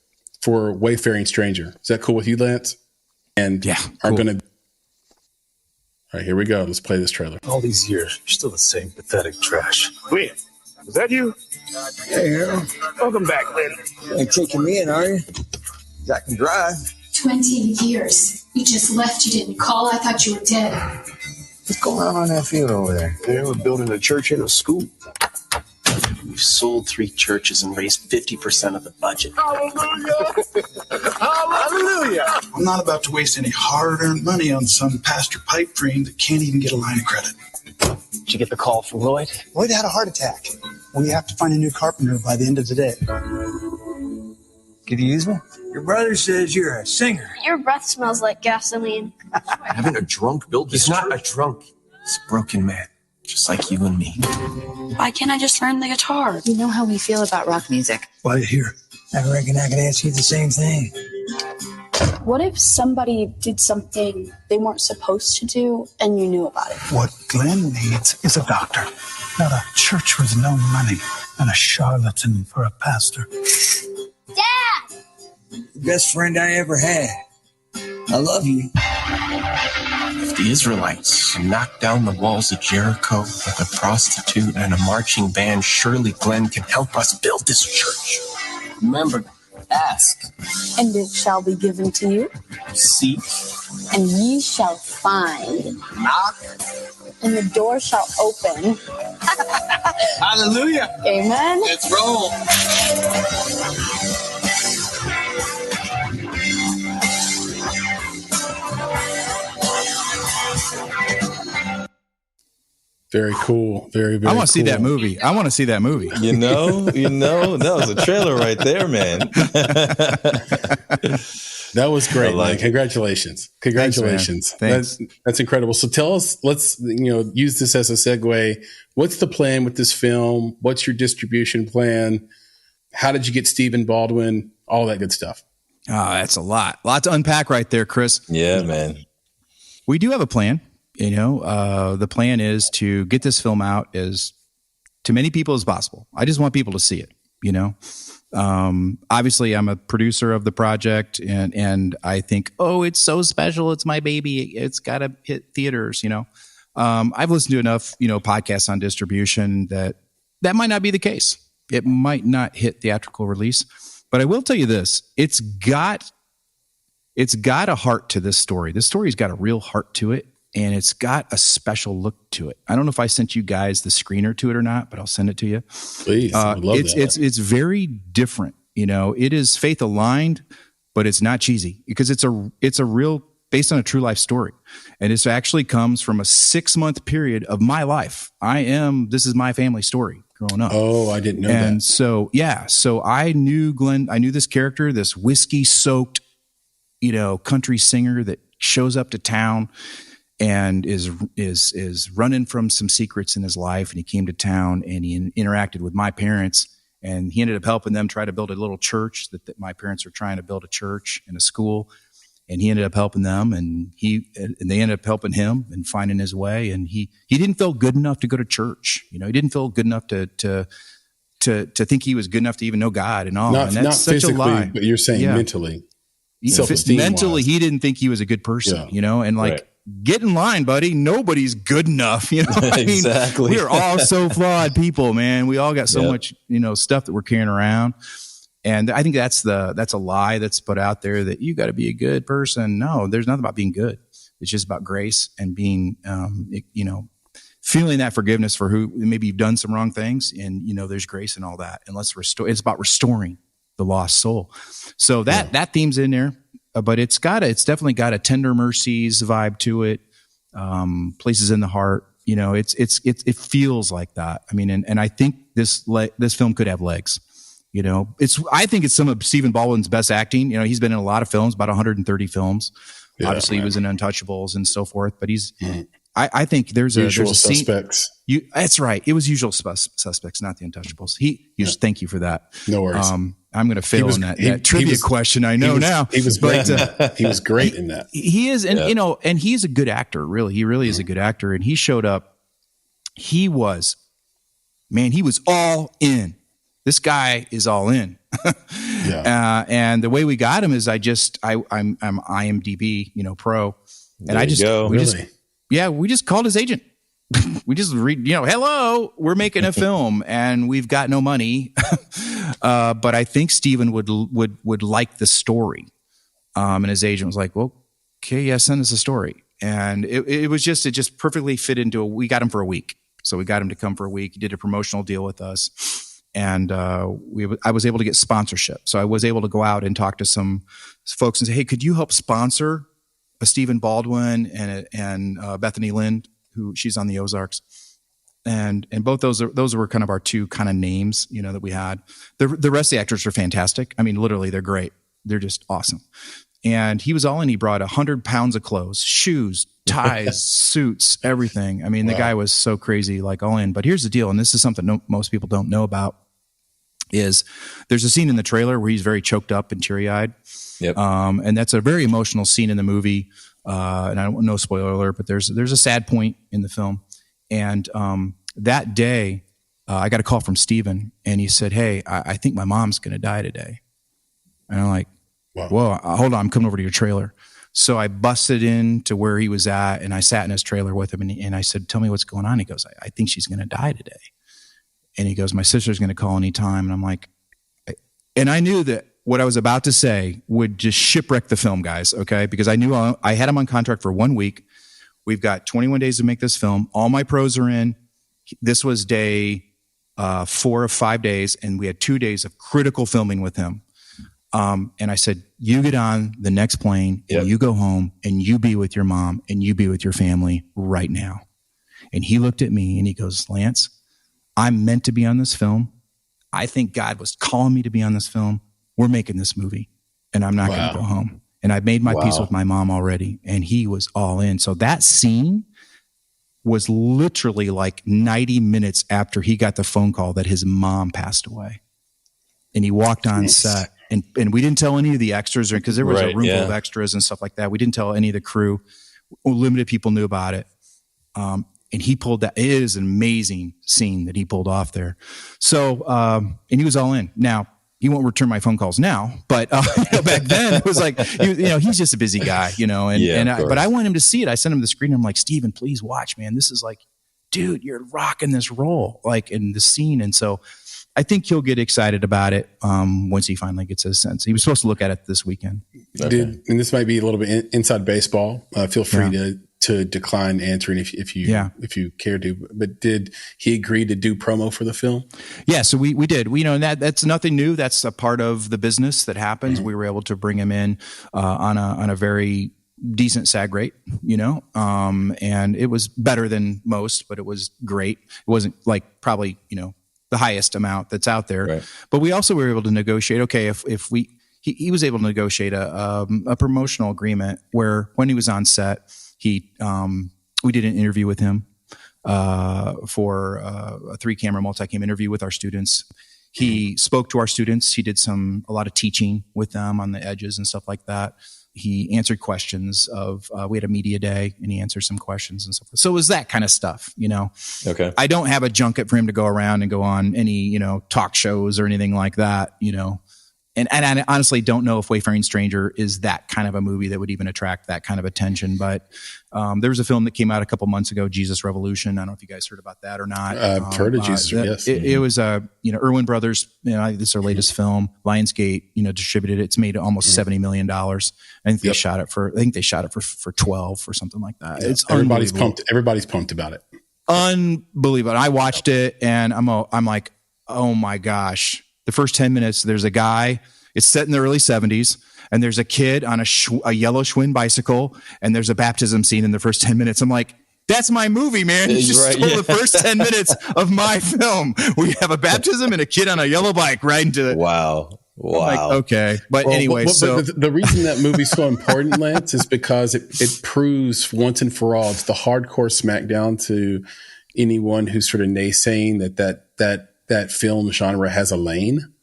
for Wayfaring Stranger. Is that cool with you, Lance? And are going to. All right, here we go. Let's play this trailer. All these years, you're still the same pathetic trash. Wait, is that you? Hey, Harold. Welcome back, lady. You ain't taking me in, are you? I can drive. 20 years. You just left. You didn't call. I thought you were dead. What's going on that field over there? We're building a church and a school. We've sold 3 churches and raised 50% of the budget. Hallelujah! Hallelujah! I'm not about to waste any hard-earned money on some pastor pipe dream that can't even get a line of credit. Did you get the call from Lloyd? Lloyd had a heart attack. We have to find a new carpenter by the end of the day. Could you use me? Your brother says you're a singer. Your breath smells like gasoline. Having a drunk build this church? He's not a drunk. He's a broken man. Just like you and me. Why can't I just learn the guitar? You know how we feel about rock music. Why, here, I reckon I could ask you the same thing. What if somebody did something they weren't supposed to do and you knew about it? What Glenn needs is a doctor, not a church with no money and a charlatan for a pastor. Dad! The best friend I ever had. I love you. If the Israelites knock down the walls of Jericho with a prostitute and a marching band, surely Glenn can help us build this church. Remember, ask. And it shall be given to you. Seek. And ye shall find. Knock. And the door shall open. Hallelujah. Amen. Let's roll. Very cool. Very, very I want to cool. see that movie. I want to see that movie. You know, that was a trailer right there, man. That was great, like man. Congratulations. Congratulations. Thanks. That's incredible. So tell us, let's, use this as a segue. What's the plan with this film? What's your distribution plan? How did you get Stephen Baldwin? All that good stuff. Oh, that's a lot to unpack right there, Chris. Yeah, man. We do have a plan. The plan is to get this film out as to many people as possible. I just want people to see it, Obviously I'm a producer of the project and I think, oh, it's so special. It's my baby. It's got to hit theaters, I've listened to enough, podcasts on distribution that might not be the case. It might not hit theatrical release, but I will tell you this, it's got a heart to this story. This story's got a real heart to it. And it's got a special look to it. I don't know if I sent you guys the screener to it or not, but I'll send it to you. Please, I would love that. It's very different. It is faith aligned, but it's not cheesy because it's a real based on a true life story, and this actually comes from a 6-month period of my life. This is my family story growing up. Oh, I didn't know that. And so I knew Glenn. I knew this character, this whiskey soaked, country singer that shows up to town and is running from some secrets in his life. And he came to town and he interacted with my parents, and he ended up helping them try to build a little church that my parents were trying to build a church and a school. And he ended up helping them, and they ended up helping him and finding his way. And he didn't feel good enough to go to church. He didn't feel good enough to think he was good enough to even know God and all. Not, and that's not such a lie. but you're saying mentally. Mentally, he didn't think he was a good person, and get in line, buddy. Nobody's good enough. Exactly. We're all so flawed people, man. We all got so much, stuff that we're carrying around. And I think that's a lie that's put out there that you got to be a good person. No, there's nothing about being good. It's just about grace and being, feeling that forgiveness for who maybe you've done some wrong things, and there's grace and all that. And let's restore. It's about restoring the lost soul. So that theme's in there, but it's definitely got a tender mercies vibe to it. Places in the heart. It feels like that. I mean, and I think this film could have legs. I think it's some of Stephen Baldwin's best acting. He's been in a lot of films, about 130 films. Yeah, obviously, he was in Untouchables and so forth. But he's, I think there's a Suspects. That's right. It was Usual Suspects, not the Untouchables. Thank you for that. No worries. I'm going to fail on that trivia question. I know now. He was great. He was great in that. He is, and and he's a good actor. Really, he really is a good actor. And he showed up. He was all in. This guy is all in. And the way we got him is I'm IMDb, pro. And we just called his agent. We just read, hello, we're making a film and we've got no money. But I think Stephen would like the story. And his agent was like, well, okay, yeah, send us a story. And it just perfectly fit into we got him for a week. So we got him to come for a week. He did a promotional deal with us. And I was able to get sponsorship. So I was able to go out and talk to some folks and say, hey, could you help sponsor a Stephen Baldwin and Bethany Lind, who she's on the Ozarks. And both those were kind of our two kind of names, that we had. The rest of the actors are fantastic. I mean, literally, they're great. They're just awesome. And he was all in. He brought 100 pounds of clothes, shoes, ties, suits, everything. I mean, the guy was so crazy, like all in. But here's the deal, and this is something most people don't know about. is there's a scene in the trailer where he's very choked up and teary-eyed. Yep. And that's a very emotional scene in the movie. And I don't know, spoiler alert, but there's a sad point in the film. And that day, I got a call from Steven, and he said, "Hey, I think my mom's going to die today." And I'm like, wow. "Whoa, hold on, I'm coming over to your trailer." So I busted in to where he was at, and I sat in his trailer with him, and I said, "Tell me what's going on." He goes, I think she's going to die today. And he goes, "My sister's going to call anytime." And I'm like, and I knew that what I was about to say would just shipwreck the film, guys, okay? Because I knew I had him on contract for 1 week. We've got 21 days to make this film. All my pros are in. This was day 4 of 5 days, and we had 2 days of critical filming with him. And I said, "You get on the next plane, and you go home, and you be with your mom, and you be with your family right now." And he looked at me, and he goes, "Lance, I'm meant to be on this film. I think God was calling me to be on this film. We're making this movie, and I'm not going to go home." And I made my peace with my mom already, and he was all in. So that scene was literally like 90 minutes after he got the phone call that his mom passed away. And he walked on set, and we didn't tell any of the extras, because there was a room full of extras and stuff like that. We didn't tell any of the crew. Limited people knew about it. And he pulled that. It is an amazing scene that he pulled off there. So, and he was all in. Now, he won't return my phone calls now, but back then it was like, he's just a busy guy, but I want him to see it. I sent him the screen. I'm like, "Steven, please watch, man. This is like, dude, you're rocking this role, like in the scene." And so I think he'll get excited about it once he finally gets his sense. He was supposed to look at it this weekend. And this might be a little bit inside baseball. Feel free to decline answering if you care to. But did he agree to do promo for the film? Yeah, so we did. That's nothing new. That's a part of the business that happens. Mm-hmm. We were able to bring him in on a very decent SAG rate, and it was better than most, but it was great. It wasn't like probably the highest amount that's out there. Right. But we also were able to negotiate. Okay, he was able to negotiate a promotional agreement where when he was on set, we did an interview with him for a 3-camera multi-cam interview with our students. He spoke to our students. He did a lot of teaching with them on the edges and stuff like that. He answered questions we had a media day, and he answered some questions and stuff. So it was that kind of stuff, Okay. I don't have a junket for him to go around and go on any, talk shows or anything like that, And I honestly don't know if Wayfaring Stranger is that kind of a movie that would even attract that kind of attention. But there was a film that came out a couple months ago, Jesus Revolution. I don't know if you guys heard about that or not. I've heard of Jesus, yes. It was, Irwin Brothers, this is their latest film. Lionsgate, distributed it. It's made almost $70 million. I think they shot it for 12 or something like that. Yeah. It's everybody's pumped. Everybody's pumped about it. Unbelievable. I watched it, and I'm like, oh my gosh. The first 10 minutes, there's a guy, it's set in the early 70s, and there's a kid on a yellow Schwinn bicycle, and there's a baptism scene in the first 10 minutes. I'm like, that's my movie, man. You just stole the first 10 minutes of my film. We have a baptism and a kid on a yellow bike riding to it. Wow. Like, okay. But anyway, but the reason that movie's so important, Lance, is because it proves once and for all, it's the hardcore smackdown to anyone who's sort of naysaying that film genre has a lane.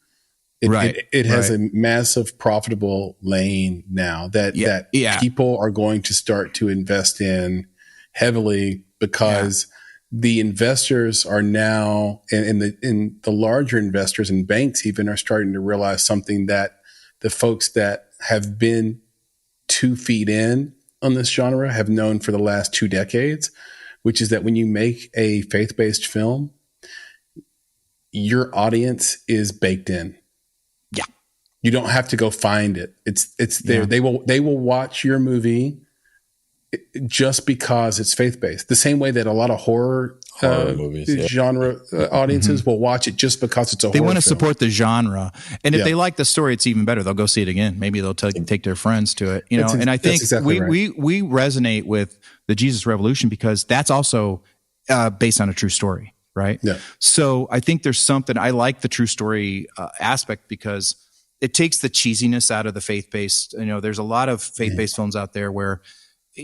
It has a massive profitable lane now that people are going to start to invest in heavily because the investors are now, and the larger investors and banks even are starting to realize something that the folks that have been 2 feet in on this genre have known for the last 2 decades, which is that when you make a faith-based film, your audience is baked in. Yeah. You don't have to go find it. It's there. Yeah. They will watch your movie just because it's faith-based. The same way that a lot of horror movies, genre audiences will watch it just because it's a horror film. They want to support the genre. And if they like the story, it's even better. They'll go see it again. Maybe they'll take their friends to it. And I think exactly we resonate with the Jesus Revolution because that's also based on a true story. Right. Yeah. So I think there's something, I like the true story aspect because it takes the cheesiness out of the faith-based, there's a lot of faith-based films out there where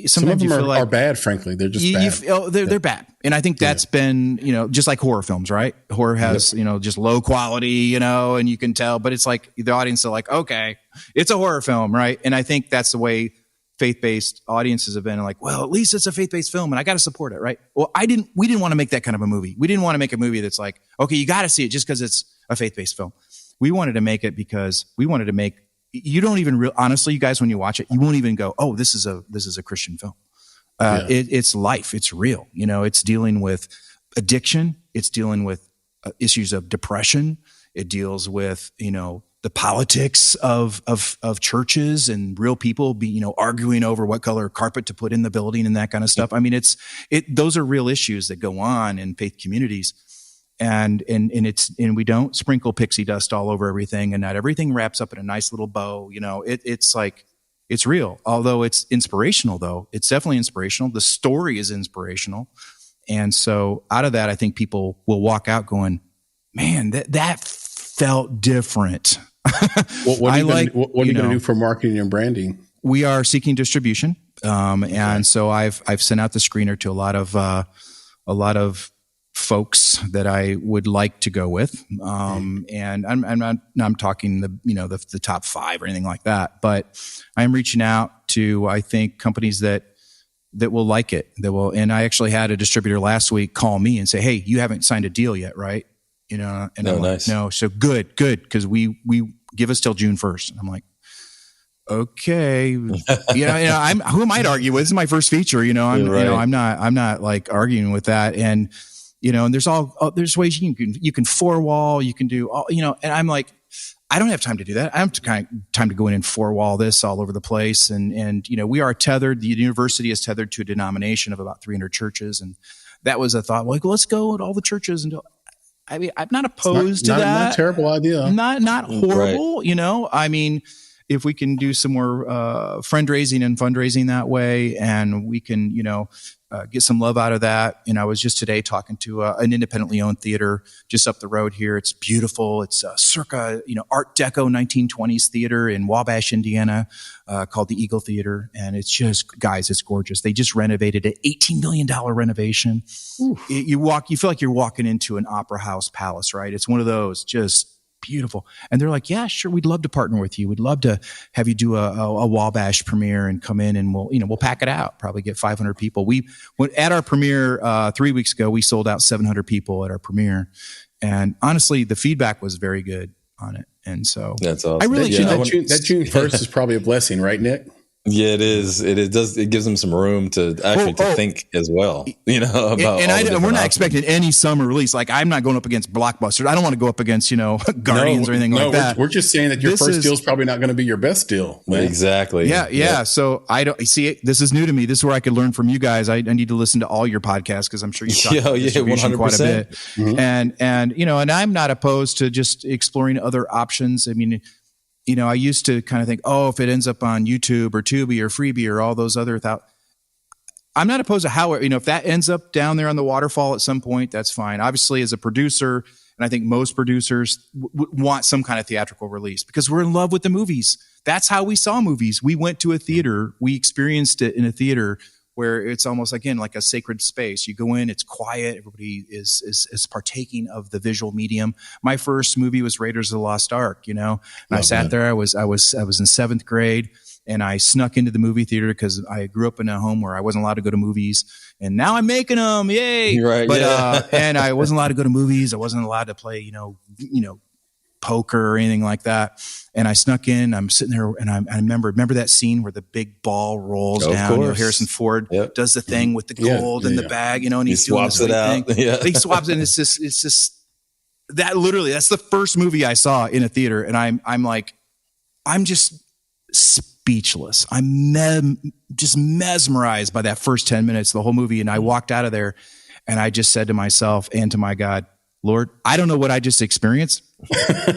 Some of them are bad, frankly. They're just bad. They're bad. And I think that's been, just like horror films, right? Horror has, just low quality, and you can tell, but it's like the audience are like, okay, it's a horror film, right? And I think that's the way faith-based audiences have been like, well, at least it's a faith-based film and I got to support it, right? Well, we didn't want to make that kind of a movie. We didn't want to make a movie that's like, okay, you got to see it just because it's a faith-based film. We wanted to make it because we wanted to make, you don't even honestly, you guys, when you watch it, you won't even go, oh, this is a Christian film. It's life. It's real. It's dealing with addiction. It's dealing with issues of depression. It deals with, the politics of churches and real people arguing over what color carpet to put in the building and that kind of stuff. I mean, those are real issues that go on in faith communities. And we don't sprinkle pixie dust all over everything, and not everything wraps up in a nice little bow. It's like, it's real. Although it's inspirational, though. It's definitely inspirational. The story is inspirational. And so out of that, I think people will walk out going, man, that felt different. What are you going to do for marketing and branding? We are seeking distribution. And so I've sent out the screener to a lot of folks that I would like to go with. And I'm talking the top 5 or anything like that, but I'm reaching out to, I think, companies that will like it, and I actually had a distributor last week call me and say, hey, you haven't signed a deal yet, right? And I'm nice. Like, no. So good. Cause we give us till June 1st. And I'm like, okay, who am I to argue with? This is my first feature, I'm not like arguing with that. And, and there's ways you can 4-wall, you can do all, and I'm like, I don't have time to do that. I don't have time to go in and 4-wall this all over the place. And we are tethered. The university is tethered to a denomination of about 300 churches. And that was a thought, like, well, let's go to all the churches and do. I mean, I'm not opposed to that. Not a terrible idea. Not horrible, right. I mean, if we can do some more fundraising that way, and we can, get some love out of that. And I was just today talking to an independently owned theater just up the road here. It's beautiful. It's circa, Art Deco 1920s theater in Wabash, Indiana, called the Eagle Theater. And it's just, guys, it's gorgeous. They just renovated an $18 million renovation. You feel like you're walking into an opera house palace, right? It's one of those just beautiful. And they're like, yeah, sure. We'd love to partner with you. We'd love to have you do a Wabash premiere and come in and we'll pack it out, probably get 500 people. At our premiere 3 weeks ago, we sold out 700 people at our premiere. And honestly, the feedback was very good on it. And so that's awesome. I really that June 1st is probably a blessing, right, Nick? Yeah, it is. It gives them some room to actually think as well, about. And we're not expecting any summer release. Like, I'm not going up against blockbusters. I don't want to go up against, Guardians or anything like that. We're just saying that your first deal is probably not going to be your best deal. Man. Exactly. Yeah. So I don't see it. This is new to me. This is where I could learn from you guys. I need to listen to all your podcasts because I'm sure you talk about distribution 100%. Quite a bit. Mm-hmm. And I'm not opposed to just exploring other options. I mean, I used to kind of think, if it ends up on YouTube or Tubi or Freebie or all those other I'm not opposed to how, if that ends up down there on the waterfall at some point, that's fine. Obviously, as a producer, and I think most producers want some kind of theatrical release because we're in love with the movies. That's how we saw movies. We went to a theater. We experienced it in a theater where it's almost, again, like a sacred space. You go in, it's quiet. Everybody is partaking of the visual medium. My first movie was Raiders of the Lost Ark, and I sat there. I was in 7th grade, and I snuck into the movie theater because I grew up in a home where I wasn't allowed to go to movies, and now I'm making them. Yay! Right, but and I wasn't allowed to go to movies. I wasn't allowed to play, poker or anything like that. And I snuck in, I'm sitting there, and I remember that scene where the big ball rolls down. Harrison Ford does the thing with the gold in the bag, and he's doing swaps it out. He swaps it, and it's just that literally, that's the first movie I saw in a theater. And I'm just speechless. I'm just mesmerized by that first 10 minutes, the whole movie. And I walked out of there and I just said to myself and to my God, Lord, I don't know what I just experienced.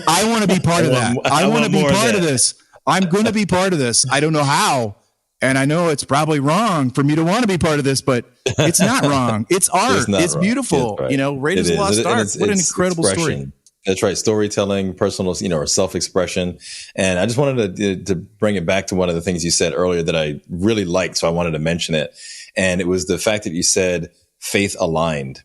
I want to be part of that. I want to be part of this. I'm going to be part of this. I don't know how. And I know it's probably wrong for me to want to be part of this, but it's not wrong. It's art. It's beautiful. Right. Raiders of the Lost Ark. What an incredible story. That's right. Storytelling, personal, or self-expression. And I just wanted to bring it back to one of the things you said earlier that I really liked. So I wanted to mention it. And it was the fact that you said faith aligned.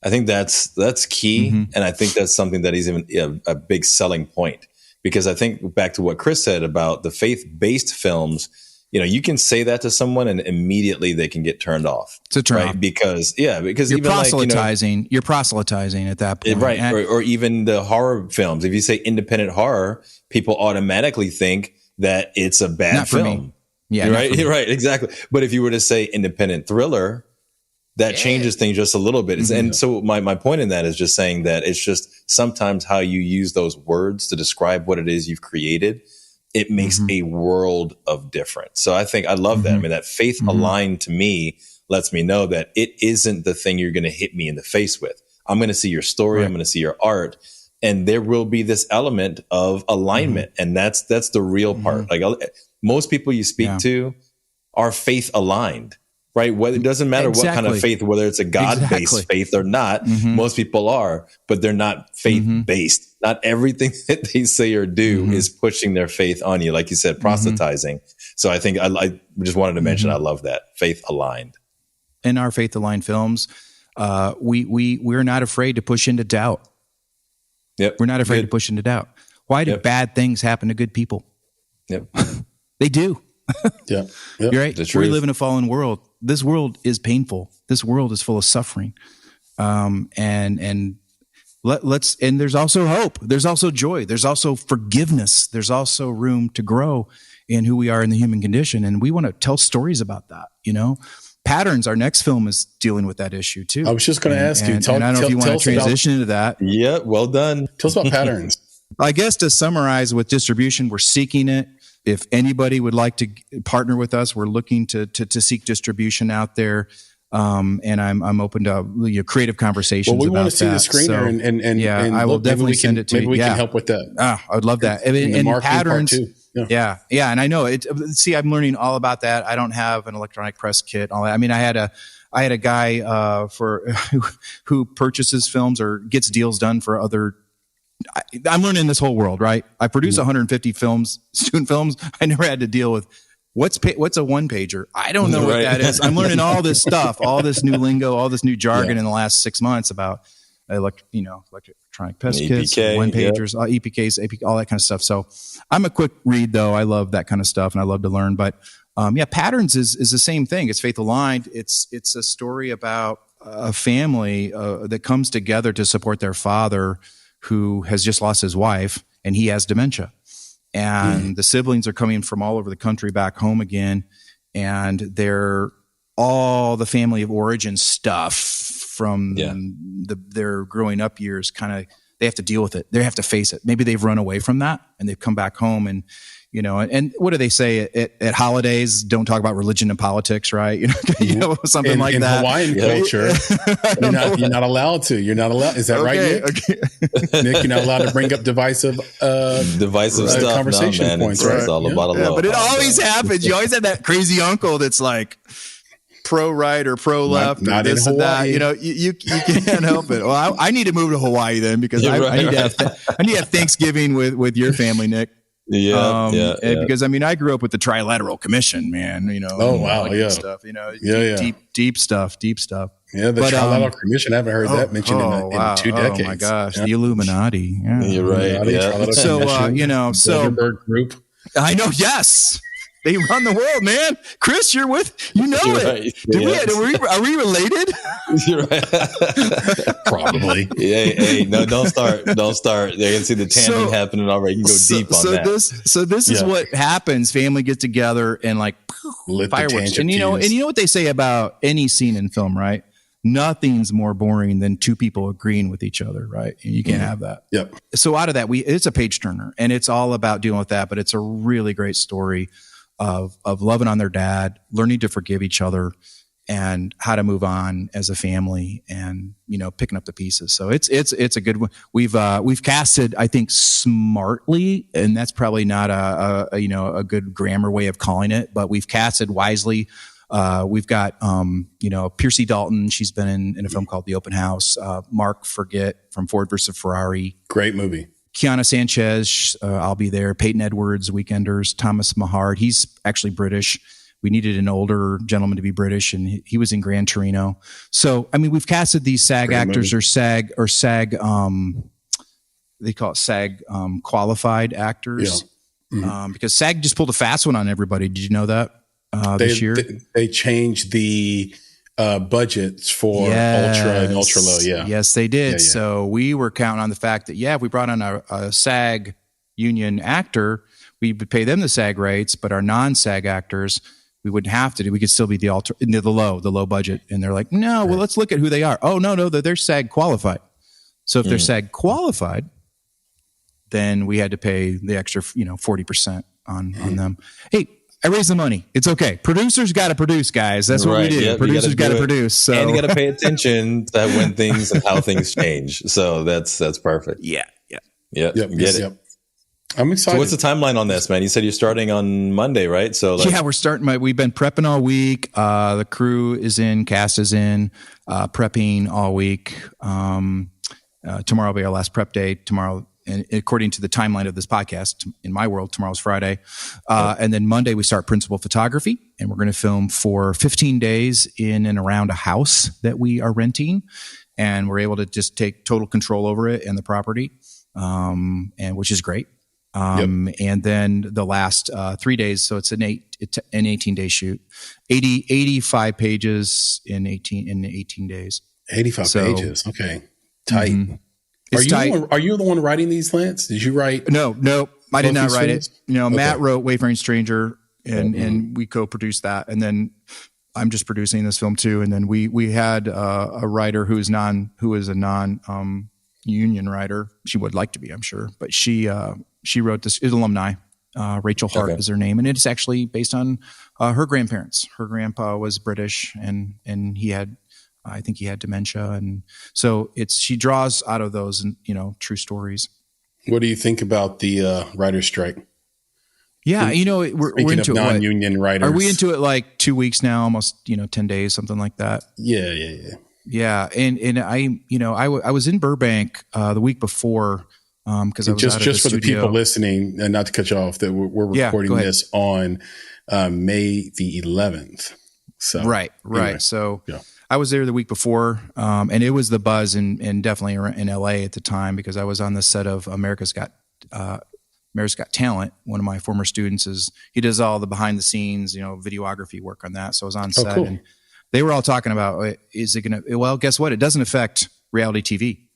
I think that's key. Mm-hmm. And I think that's something that is even a big selling point, because I think back to what Chris said about the faith-based films, you can say that to someone and immediately they can get turned off. It's a turn off. Because you're even proselytizing. You're proselytizing at that point. Right. Or even the horror films. If you say independent horror, people automatically think that it's a bad film. For me. Yeah. Right. Right. Exactly. But if you were to say independent thriller, that changes things just a little bit. Mm-hmm. And so my point in that is just saying that it's just sometimes how you use those words to describe what it is you've created, it makes a world of difference. So I love that. I mean, that faith aligned to me lets me know that it isn't the thing you're going to hit me in the face with. I'm going to see your story. Right. I'm going to see your art. And there will be this element of alignment. And that's the real part. Like most people you speak to are faith aligned. Right. Well, it doesn't matter what kind of faith, whether it's a God-based faith or not. Most people are, but they're not faith-based. Not everything that they say or do is pushing their faith on you. Like you said, proselytizing. So I think I just wanted to mention, I love that. Faith aligned. In our faith aligned films, we're not afraid to push into doubt. Yep. We're not afraid to push into doubt. Why do bad things happen to good people? Yep. They do. Yeah. You're right. We live in a fallen world. This world is painful. This world is full of suffering. And there's also hope. There's also joy. There's also forgiveness. There's also room to grow in who we are in the human condition. And we want to tell stories about that, Patterns, our next film is dealing with that issue too. I was just going to ask you. I don't know if you want to transition into that. Yeah, well done. Tell us about Patterns. I guess to summarize with distribution, we're seeking it. If anybody would like to partner with us, we're looking to seek distribution out there. And I'm open to creative conversations. Well, we want to see the screener, and I will definitely send it to you. Maybe we can help with that. I would love that. And Patterns, yeah. And I know it. See, I'm learning all about that. I don't have an electronic press kit. All that. I mean, I had a guy who purchases films or gets deals done for other. I'm learning this whole world, right? I produce 150 student films. I never had to deal with what's a one pager. I don't know what that is. I'm learning all this stuff, all this new lingo, all this new jargon in the last 6 months about electronic press kits, one pagers, EPKs, AP, all that kind of stuff. So I'm a quick read though. I love that kind of stuff and I love to learn, but Patterns is the same thing. It's faith aligned. It's a story about a family that comes together to support their father who has just lost his wife and he has dementia. And the siblings are coming from all over the country back home again. And they're all the family of origin stuff from their growing up years. They have to deal with it. They have to face it. Maybe they've run away from that and they've come back home and, and what do they say at holidays? Don't talk about religion and politics, right? Something like that. In Hawaiian culture, you're not allowed to. You're not allowed. Is that right, Nick? Okay. Nick, you're not allowed to bring up divisive stuff. Conversation points, right? It's all about love. But it always happens. You always have that crazy uncle that's like pro right or pro left or this and that. You can't help it. Well, I need to move to Hawaii then because I need to have Thanksgiving with your family, Nick. Because I grew up with the Trilateral Commission, man. Oh wow, stuff. Deep stuff. Yeah, the Trilateral Commission. I haven't heard that mentioned in 2 decades. Oh my gosh, the Illuminati. Yeah. You're right. Yeah. So Bilderberg Group. I know. Yes. They run the world, man. Chris, you're it. Right. Are we related? You're right. Probably. Hey, no, don't start. They can see the tanning happening already. You can go deep on that. This is what happens. Family get together and fireworks. And you know what they say about any scene in film, right? Nothing's more boring than two people agreeing with each other, right? And you can't have that. Yep. So out of that, it's a page turner, and it's all about dealing with that. But it's a really great story of loving on their dad, learning to forgive each other, and how to move on as a family, and picking up the pieces. So it's a good one. We've casted, I think, smartly, and that's probably not a good grammar way of calling it, but we've casted wisely. We've got, Piercy Dalton. She's been in a film called The Open House. Mark Forget from Ford versus Ferrari. Great movie. Kiana Sanchez, I'll be there. Peyton Edwards, Weekenders. Thomas Mahard, he's actually British. We needed an older gentleman to be British, and he was in Gran Torino. So, I mean, we've casted these SAG Great actors movie. or SAG, they call it SAG qualified actors. Yeah. Because SAG just pulled a fast one on everybody. Did you know that this year? They changed the budgets for ultra and ultra low. Yeah. Yes, they did. Yeah. So we were counting on the fact that, if we brought on a SAG union actor, we would pay them the SAG rates, but our non-SAG actors, we wouldn't have to do. We could still be the low budget. And they're like, no, well, let's look at who they are. Oh, no, they're SAG qualified. So if they're SAG qualified, then we had to pay the extra, 40% on them. Hey, I raised the money. It's okay. Producers got to produce, guys. That's what we do. Yep, Producers got to produce. So. And you got to pay attention to when things and how things change. So that's perfect. Yeah. Get it. I'm excited. So what's the timeline on this, man? You said you're starting on Monday, right? So we're starting. We've been prepping all week. The crew is in, cast is in, prepping all week. Tomorrow will be our last prep day. Tomorrow, and according to the timeline of this podcast, in my world, tomorrow's Friday. And then Monday we start principal photography, and we're going to film for 15 days in and around a house that we are renting. And we're able to just take total control over it and the property, and which is great. And then the last 3 days, so it's an 18-day shoot, 85 pages in 18 days. 85 pages. Okay. Tight. Mm-hmm. Are you the one writing these, Lance? Did you write? No, I did not write it. Okay. Matt wrote Wayfaring Stranger, and we co-produced that. And then I'm just producing this film too. And then we had a writer who is a non union writer. She would like to be, I'm sure, but she wrote this. Is alumni. Rachel Hart is her name, and it's actually based on her grandparents. Her grandpa was British, and I think he had dementia, and so she draws out of those, and true stories. What do you think about the writer's strike? Yeah, we're into it. Non-union writers. Are we into it like 2 weeks now? Almost 10 days, something like that. Yeah. And I was in Burbank the week before because I was just out of the for the studio. people listening, and not to cut you off, that we're recording this on May the 11th. So right. Anyway. So I was there the week before, and it was the buzz and definitely in LA at the time, because I was on the set of America's Got Talent. One of my former students he does all the behind the scenes, videography work on that. So I was on set, and they were all talking about, is it going to, well, guess what? It doesn't affect reality TV,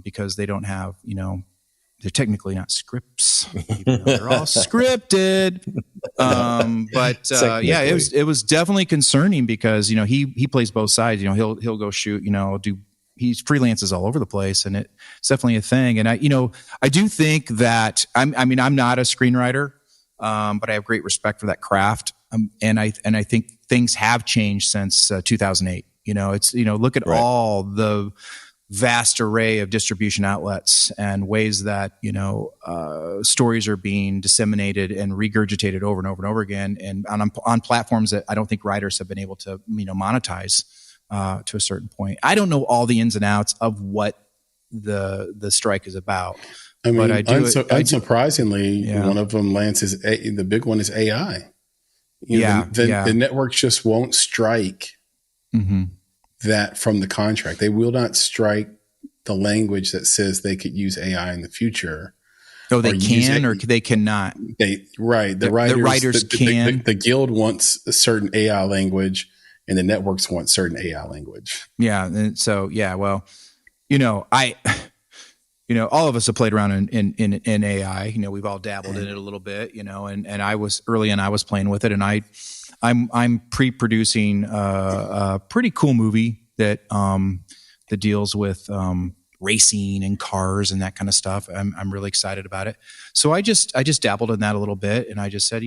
because they don't have, they're technically not scripts, even though they're all scripted. But it was definitely concerning because, he plays both sides. He'll go shoot, he freelances all over the place, and it's definitely a thing. And I do think that I'm not a screenwriter, but I have great respect for that craft. And I think things have changed since 2008. Look at all the vast array of distribution outlets and ways that, stories are being disseminated and regurgitated over and over and over again. And on platforms that I don't think writers have been able to, monetize to a certain point. I don't know all the ins and outs of what the strike is about. But I do. Unsurprisingly, one of them, Lance, is the big one is AI. The networks just won't strike that from the contract. They will not strike the language that says they could use AI in the future. Oh, they can or they cannot. The writers can. The guild wants a certain AI language, and the networks want certain AI language. Yeah, and so well, all of us have played around in AI. We've all dabbled in it a little bit. And I was early, and I was playing with it, and I'm pre-producing a pretty cool movie that deals with racing and cars and that kind of stuff. I'm really excited about it. So I just dabbled in that a little bit, and I just said,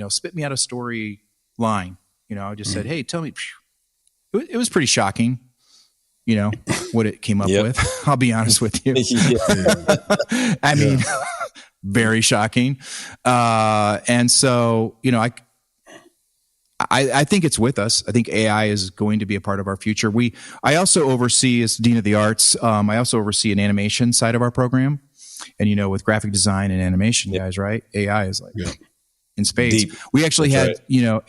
spit me out a story line. I just said, hey, tell me. It was pretty shocking, what it came up with. I'll be honest with you. I mean, very shocking. And so, I think it's with us. I think AI is going to be a part of our future. I also oversee, as Dean of the Arts, I also oversee an animation side of our program. And, with graphic design and animation guys, right? AI is like in spades. Deep. We actually had,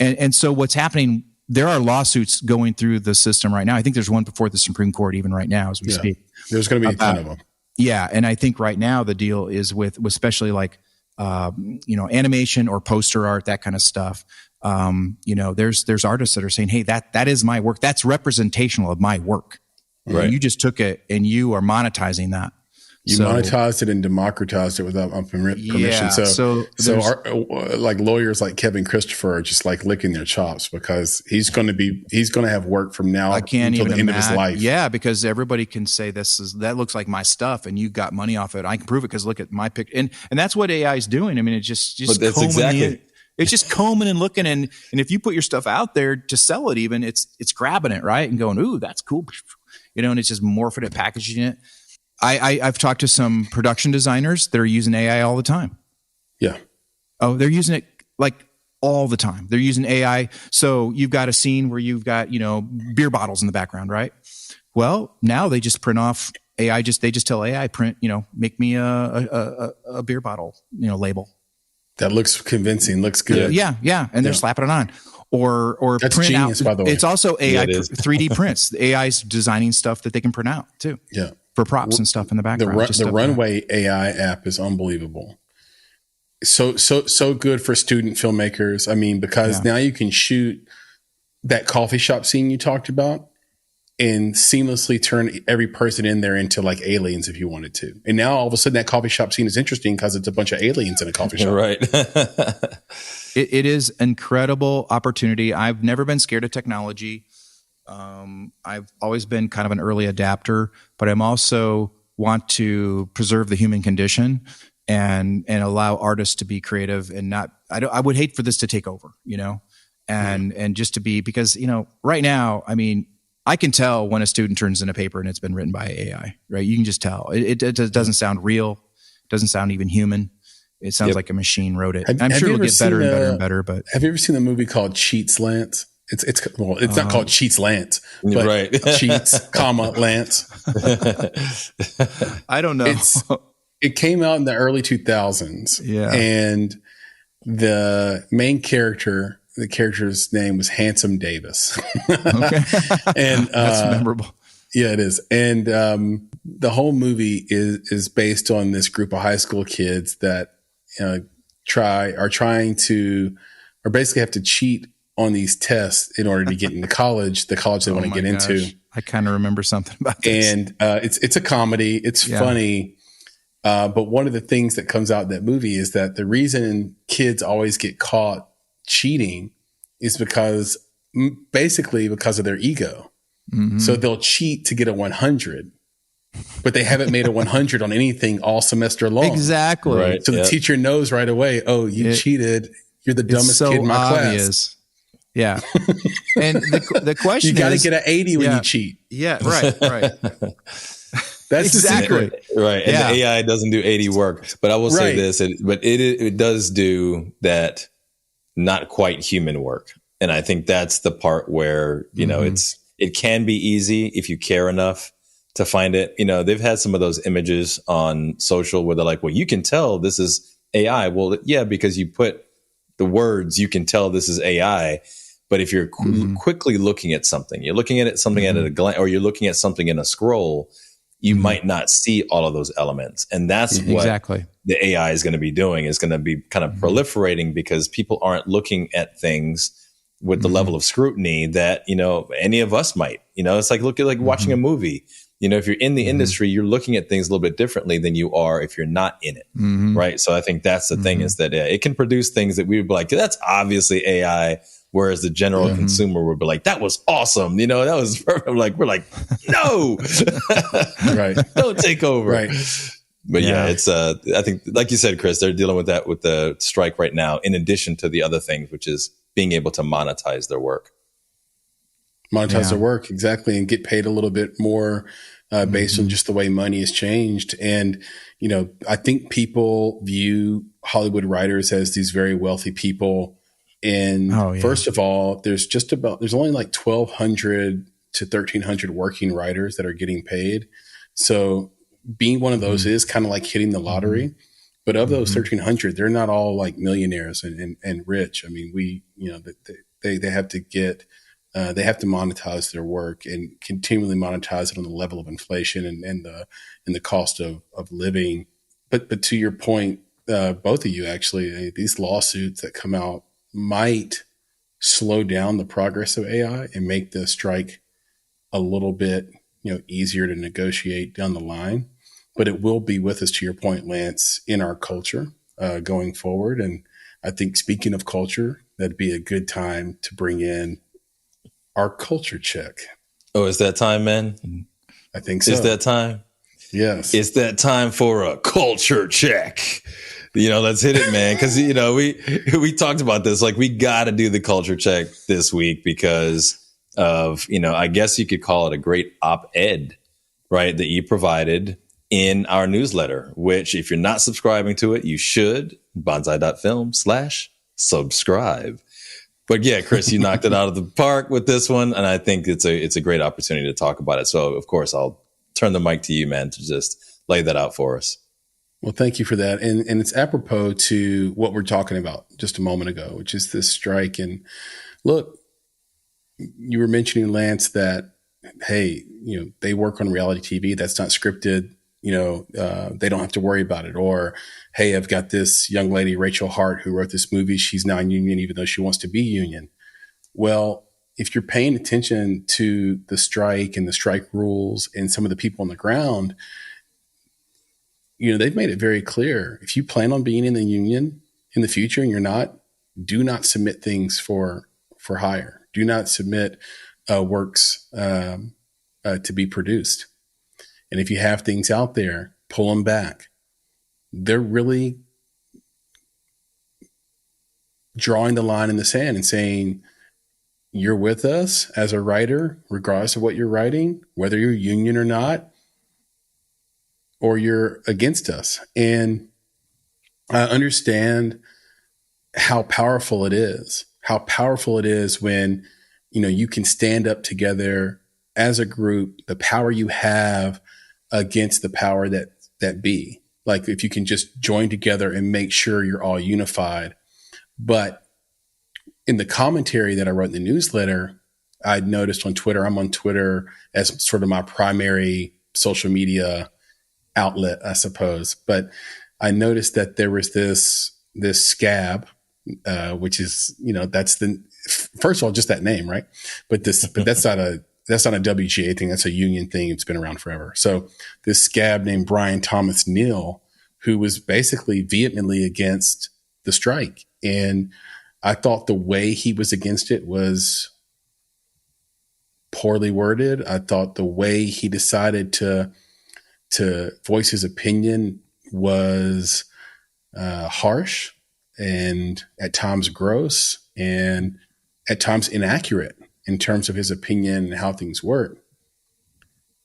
and so what's happening, there are lawsuits going through the system right now. I think there's one before the Supreme Court even right now as we speak. There's going to be a ton of them. Yeah. And I think right now the deal is with especially like, animation or poster art, that kind of stuff. There's artists that are saying, hey, that is my work. That's representational of my work. Right. And you just took it and you are monetizing that. You monetized it and democratized it without permission. Yeah, so like lawyers like Kevin Christopher are just like licking their chops because he's going to have work from now until the end of his life. Yeah, because everybody can say that looks like my stuff, and you got money off it. I can prove it because look at my picture, and that's what AI is doing. I mean, it's just it's just combing and looking, and if you put your stuff out there to sell it, even it's grabbing it right and going, ooh, that's cool, and it's just morphing it, packaging it. I've talked to some production designers that are using AI all the time. Yeah. Oh, they're using it like all the time. They're using AI. So you've got a scene where you've got, beer bottles in the background, right? Well, now they just print off AI. They just tell AI print, make me a beer bottle, label. That looks convincing. Looks good. Yeah. And they're slapping it on. Or that's print genius, out. By the way. It's also AI 3D prints. The AI's designing stuff that they can print out too. Yeah. For props and stuff in the background. The Runway AI app is unbelievable. So good for student filmmakers. I mean, because now you can shoot that coffee shop scene you talked about and seamlessly turn every person in there into like aliens if you wanted to. And now all of a sudden that coffee shop scene is interesting because it's a bunch of aliens in a coffee shop. Right. It is incredible opportunity. I've never been scared of technology. I've always been kind of an early adapter, but I'm also want to preserve the human condition and allow artists to be creative and not. I would hate for this to take over, and just to be because right now, I mean, I can tell when a student turns in a paper and it's been written by AI, right? You can just tell. It doesn't sound real. It doesn't sound even human. It sounds like a machine wrote it. I'm sure it'll get better and better and better. But have you ever seen the movie called Cheats Lance? It's not called Cheats Lance, but right. Cheats, Lance. I don't know. It came out in the early 2000s. Yeah. And the main character, the character's name was Handsome Davis. Okay. And that's memorable. Yeah, it is. And the whole movie is based on this group of high school kids that basically have to cheat on these tests in order to get into college, the college they want to get into. I kind of remember something about this. And it's a comedy. It's funny. But one of the things that comes out in that movie is that the reason kids always get caught cheating is because of their ego. Mm-hmm. So they'll cheat to get a 100, but they haven't made a 100 on anything all semester long. Exactly. Right. So the teacher knows right away, oh, you cheated. You're the dumbest kid in my class. Yeah. And the question is, you got to get an 80 when you cheat. Yeah. Right. That's exactly the secret. Right. And the AI doesn't do 80 work, but I will say this, but it does do that not quite human work. And I think that's the part where, it can be easy if you care enough to find it. They've had some of those images on social where they're like, well, you can tell this is AI. Well, yeah, because you put the words, you can tell this is AI. But if you're quickly looking at something, you're looking at something at a glance, or you're looking at something in a scroll, you might not see all of those elements. And that's what the AI is going to be doing, is going to be kind of proliferating because people aren't looking at things with the level of scrutiny that, any of us might. It's like watching a movie. If you're in the industry, you're looking at things a little bit differently than you are if you're not in it. Right. So I think that's the thing, is that it can produce things that we would be like, that's obviously AI. Whereas the general consumer would be like, that was awesome. That was perfect. We're like, no, right. Don't take over. Right. But it's, I think, like you said, Chris, they're dealing with that with the strike right now, in addition to the other things, which is being able to monetize their work. Their work, exactly, and get paid a little bit more based on just the way money has changed. And, I think people view Hollywood writers as these very wealthy people And first of all, there's only like 1,200 to 1,300 working writers that are getting paid. So being one of those is kind of like hitting the lottery. But of those 1,300, they're not all like millionaires and rich. I mean, they have to get, they have to monetize their work and continually monetize it on the level of inflation and the cost of living. But to your point, both of you actually, these lawsuits that come out might slow down the progress of AI and make the strike a little bit, easier to negotiate down the line. But it will be with us, to your point, Lance, in our culture going forward. And I think, speaking of culture, that'd be a good time to bring in our culture check. Oh, is that time, man? I think so. Is that time? Yes. It's that time for a culture check. Let's hit it, man. Because, we talked about this. Like, we got to do the culture check this week because of, I guess you could call it a great op-ed, right, that you provided in our newsletter, which if you're not subscribing to it, you should. bonsai.film/subscribe. But yeah, Chris, you knocked it out of the park with this one. And I think it's a great opportunity to talk about it. So of course, I'll turn the mic to you, man, to just lay that out for us. Well, thank you for that. And it's apropos to what we're talking about just a moment ago, which is this strike. And look, you were mentioning, Lance, that, hey, they work on reality TV. That's not scripted. They don't have to worry about it. Or, hey, I've got this young lady, Rachel Hart, who wrote this movie. She's non-union, even though she wants to be union. Well, if you're paying attention to the strike and the strike rules and some of the people on the ground, they've made it very clear. If you plan on being in the union in the future and you're not, do not submit things for hire. Do not submit works to be produced. And if you have things out there, pull them back. They're really drawing the line in the sand and saying, you're with us as a writer, regardless of what you're writing, whether you're union or not, or you're against us. And I understand how powerful it is when, you can stand up together as a group, the power you have against the power that be. Like, if you can just join together and make sure you're all unified. But in the commentary that I wrote in the newsletter, I'd noticed on Twitter, I'm on Twitter as sort of my primary social media outlet, I suppose. But I noticed that there was this scab, which is, that's first of all, just that name, right? But that's not a WGA thing. That's a union thing. It's been around forever. So this scab named Brian Thomas Neal, who was basically vehemently against the strike. And I thought the way he was against it was poorly worded. I thought the way he decided to voice his opinion was harsh and at times gross and at times inaccurate in terms of his opinion and how things work.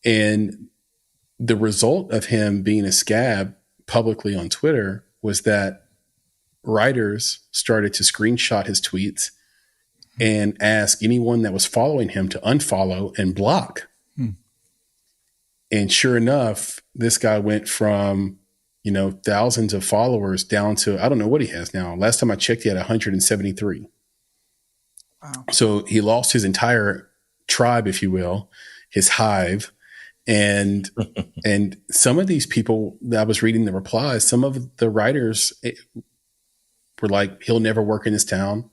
And the result of him being a scab publicly on Twitter was that writers started to screenshot his tweets and ask anyone that was following him to unfollow and block. And sure enough, this guy went from, thousands of followers down to, I don't know what he has now. Last time I checked, he had 173. Wow. So he lost his entire tribe, if you will, his hive. And some of these people that I was reading the replies, some of the writers were like, he'll never work in this town.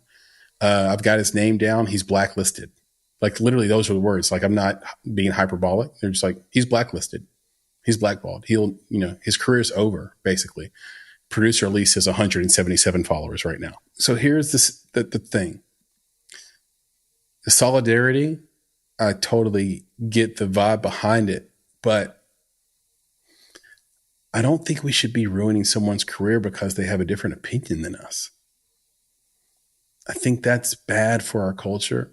I've got his name down. He's blacklisted. Like, literally, those were the words. Like, I'm not being hyperbolic. They're just like, he's blacklisted. He's blackballed. His career's over, basically. Producer Elise has 177 followers right now. So here's the thing. The solidarity, I totally get the vibe behind it, but I don't think we should be ruining someone's career because they have a different opinion than us. I think that's bad for our culture.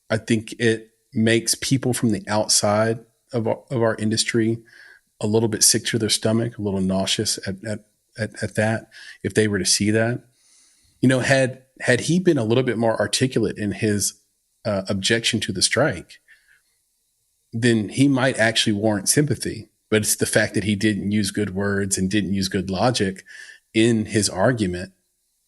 I think it makes people from the outside of our industry a little bit sick to their stomach, a little nauseous at that, if they were to see that. had he been a little bit more articulate in his objection to the strike, then he might actually warrant sympathy. But it's the fact that he didn't use good words and didn't use good logic in his argument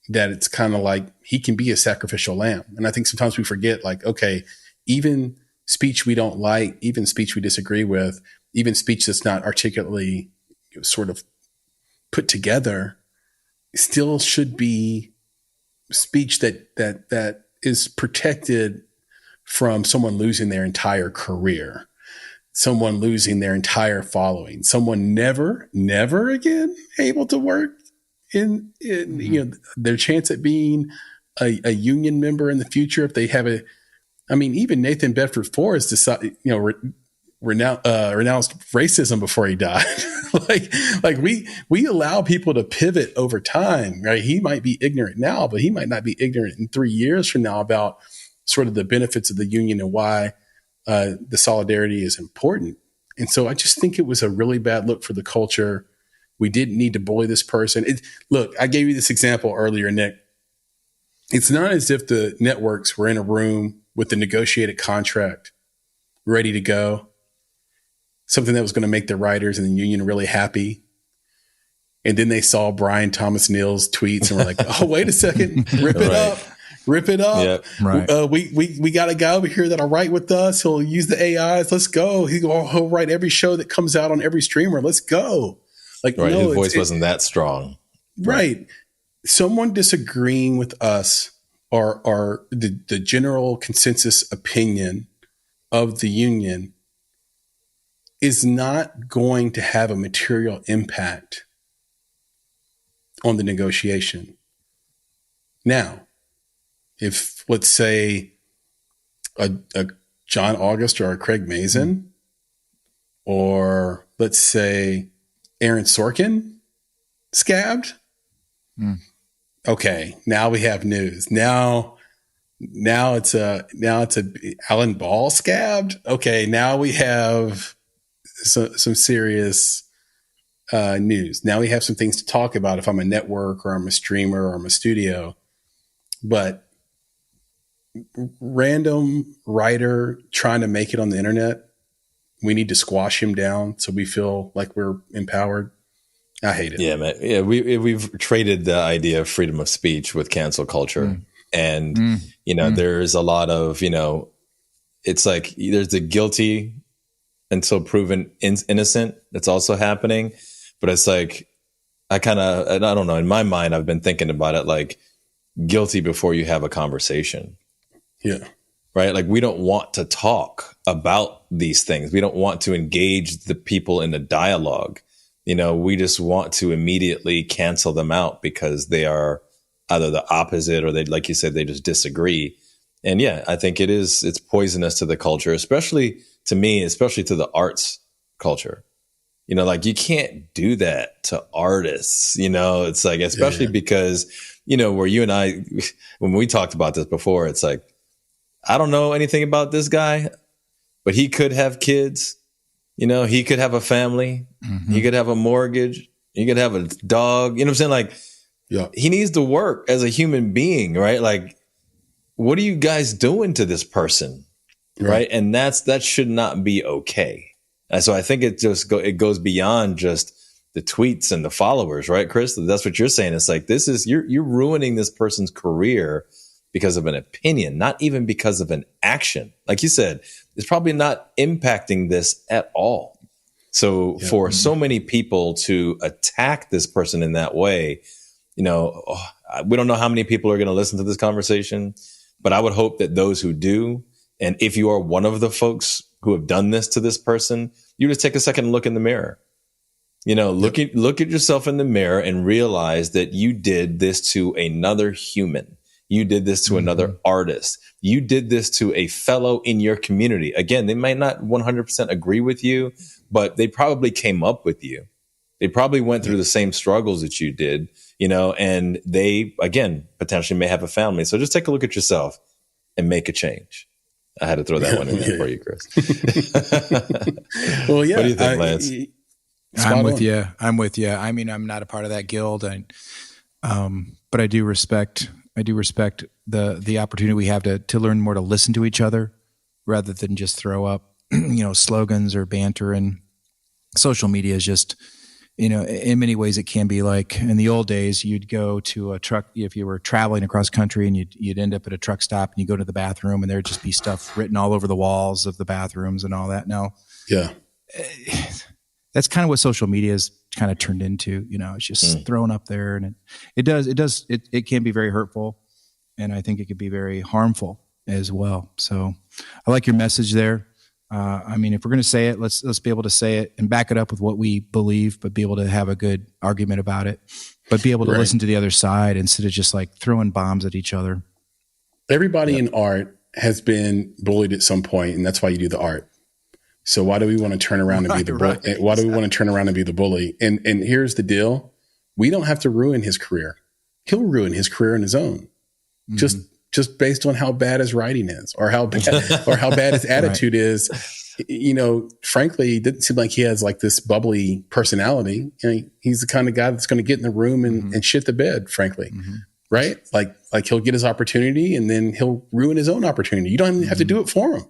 that it's kind of like he can be a sacrificial lamb. And I think sometimes we forget, like, okay, even speech we don't like, even speech we disagree with, even speech that's not articulately sort of put together, still should be speech that is protected from someone losing their entire career, someone losing their entire following, someone never again able to work in their chance at being a union member in the future if they have even Nathan Bedford Forrest decided, renounced racism before he died. like we allow people to pivot over time, right? He might be ignorant now, but he might not be ignorant in 3 years from now about sort of the benefits of the union and why the solidarity is important. And so I just think it was a really bad look for the culture. We didn't need to bully this person. Look, I gave you this example earlier, Nick. It's not as if the networks were in a room with the negotiated contract ready to go, something that was going to make the writers and the union really happy. And then they saw Brian Thomas Neal's tweets and were like, oh, wait a second, rip it up. Yep. Right. We got a guy over here that'll write with us. He'll use the AIs. Let's go. He'll write every show that comes out on every streamer. Let's go. Like, right. No, his voice wasn't that strong. Right. Someone disagreeing with us or the general consensus opinion of the union is not going to have a material impact on the negotiation. Now, if, let's say, a John August or a Craig Mazin, or let's say Aaron Sorkin scabbed, okay, now we have news. Now it's a Alan Ball scabbed. Okay, now we have some serious news. Now we have some things to talk about if I'm a network or I'm a streamer or I'm a studio. But random writer trying to make it on the internet, we need to squash him down so we feel like we're empowered. I hate it. Yeah, man. Yeah, we've traded the idea of freedom of speech with cancel culture. And, there's a lot of, it's like there's the guilty until proven innocent that's also happening. But it's like, I don't know, in my mind, I've been thinking about it like guilty before you have a conversation. Yeah. Right. Like we don't want to talk about these things. We don't want to engage the people in a dialogue. We just want to immediately cancel them out because they are either the opposite or they, like you said, they just disagree. And yeah, I think it's poisonous to the culture, especially to me, especially to the arts culture. Like you can't do that to artists, it's like, especially because, where you and I, when we talked about this before, it's like, I don't know anything about this guy, but he could have kids. He could have a family. He could have a mortgage. He could have a dog. You know what I'm saying? Like, yeah, he needs to work as a human being, right? Like, what are you guys doing to this person? Right. And that should not be okay. And so I think it goes beyond just the tweets and the followers, right, Chris? That's what you're saying. It's like, you're ruining this person's career because of an opinion, not even because of an action. Like you said, it's probably not impacting this at all. So for so many people to attack this person in that way, we don't know how many people are going to listen to this conversation, but I would hope that those who do, and if you are one of the folks who have done this to this person, you just take a second and look in the mirror. Look at yourself in the mirror and realize that you did this to another human. You did this to another artist. You did this to a fellow in your community. Again, they might not 100% agree with you, but they probably came up with you. They probably went through the same struggles that you did, and they, again, potentially may have a family. So just take a look at yourself and make a change. I had to throw that one in there for you, Chris. Well, yeah. What do you think, Lance? I'm with you. I mean, I'm not a part of that guild, but I do respect respect the opportunity we have to learn more to listen to each other rather than just throw up, slogans or banter. And social media is just, in many ways it can be like in the old days, you'd go to a truck, if you were traveling across country and you'd end up at a truck stop and you go to the bathroom and there'd just be stuff written all over the walls of the bathrooms and all that. Now, yeah, that's kind of what social media is kind of turned into. It's just thrown up there, and it can be very hurtful, and I think it could be very harmful as well. So I like your message there. If we're going to say it, let's be able to say it and back it up with what we believe, but be able to have a good argument about it, but be able to listen to the other side instead of just like throwing bombs at each other. Everybody in art has been bullied at some point, and that's why you do the art. So why do we want to turn around and be the bully? Why do we want to turn around and be the bully? And here's the deal: we don't have to ruin his career. He'll ruin his career on his own, just based on how bad his writing is, or how bad his attitude is. Frankly, it didn't seem like he has like this bubbly personality. He's the kind of guy that's going to get in the room and shit the bed, frankly. Right? Like he'll get his opportunity and then he'll ruin his own opportunity. You don't even have to do it for him.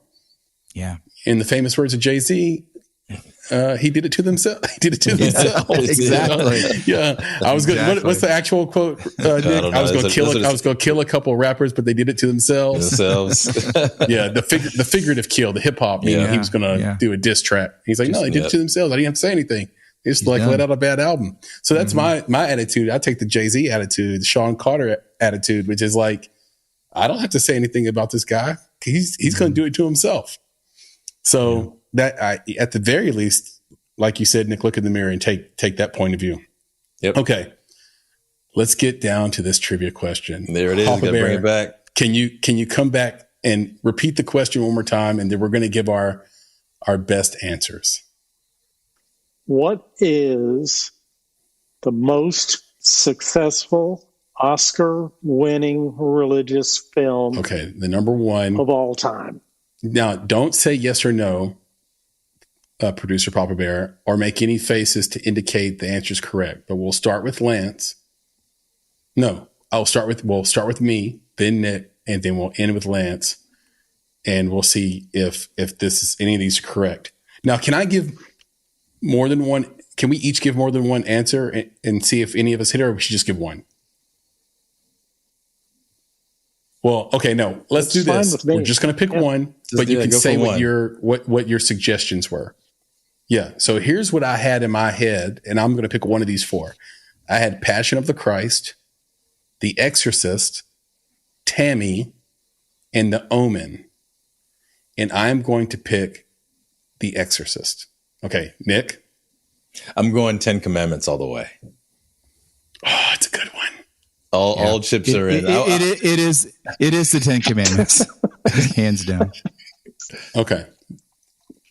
Yeah. In the famous words of Jay-Z, he did it to themselves. He did it to themselves. Exactly. Yeah. I was going. What's the actual quote? Nick? I was going to kill a couple of rappers, but they did it to themselves. Yeah. The figurative kill, the hip hop. He was going to do a diss track. He's like, no, they did it to themselves. I didn't have to say anything. They just let out a bad album. So that's my attitude. I take the Jay-Z attitude, the Sean Carter attitude, which is like, I don't have to say anything about this guy. He's going to do it to himself. So that at the very least, like you said, Nick, look in the mirror and take that point of view. Yep. Okay. Let's get down to this trivia question. There it is. Gotta bring it back. Can you come back and repeat the question one more time, and then we're going to give our best answers. What is the most successful Oscar-winning religious film? Okay, the number one of all time. Now, don't say yes or no, producer Papa Bear, or make any faces to indicate the answer is correct. But we'll start with Lance. No, we'll start with me, then Nick, and then we'll end with Lance, and we'll see if any of these are correct. Now, can I give more than one? Can we each give more than one answer and see if any of us hit it, or we should just give one? Well, okay, no, let's do this. We're just going to pick one, but you can say what your suggestions were. Yeah. So here's what I had in my head, and I'm going to pick one of these four. I had Passion of the Christ, The Exorcist, Tammy, and The Omen. And I'm going to pick The Exorcist. Okay, Nick? I'm going 10 Commandments all the way. Oh, it's a good one. All chips are in. It is the 10 Commandments, hands down. Okay,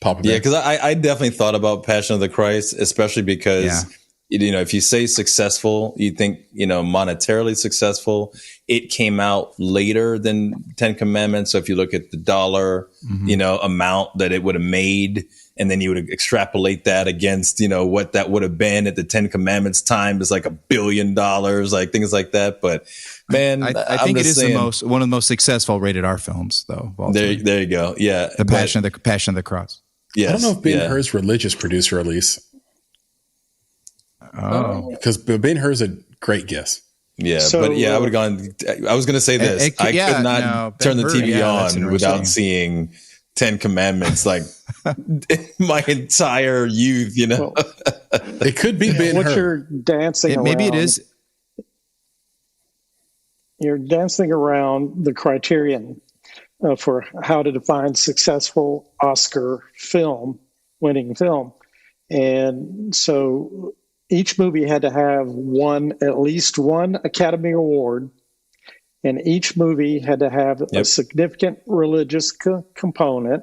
Papa Bear. Yeah, because I definitely thought about Passion of the Christ, especially because if you say successful, you think monetarily successful. It came out later than 10 Commandments, so if you look at the dollar, amount that it would have made, and then you would extrapolate that against, what that would have been at the 10 Commandments time is like $1 billion, like things like that. But man, I think it is one of the most successful rated R films, though. There you go. Yeah, the Passion of the Cross. Yes, I don't know if Ben-Hur's religious producer, Elise. Oh, because Ben-Hur's a great guess. Yeah, I would have gone. I was going to say this. I could not turn the TV on without seeing 10 Commandments, like my entire youth, Well, it could be Ben-Hur. What you're dancing around. Maybe it is. You're dancing around the criterion for how to define successful Oscar winning film. And so each movie had to have at least one Academy Award, and each movie had to have a significant religious component,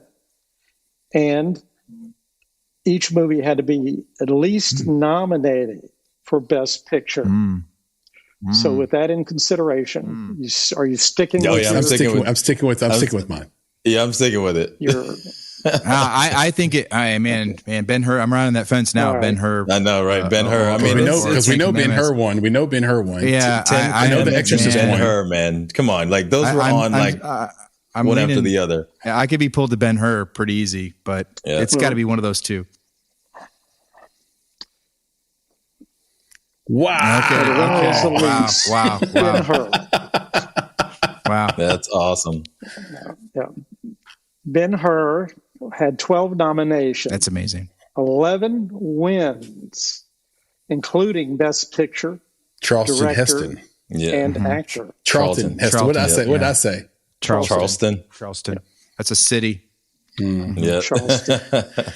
and each movie had to be at least nominated for Best Picture. So with that in consideration, are you sticking with I'm sticking with mine. Yeah, I'm sticking with it. I think it. Man, Ben-Hur. I'm around that fence now. Right. Ben-Hur. I know, right? Ben-Hur. I mean, we know Ben-Hur one. We know Ben-Hur one. Yeah, I know the Exorcist one. Ben-Hur, man. Come on, like those were on one after the other. I could be pulled to Ben-Hur pretty easy, but it's got to be one of those two. Wow. Okay. Wow. Wow. That's awesome. Yeah. Ben-Hur had 12 nominations. That's amazing. 11 wins, including Best Picture, Charleston Director, Heston. and Actor. Charlton Heston. What did I say? What did I say? Charleston. That's a city. Yeah. Charleston.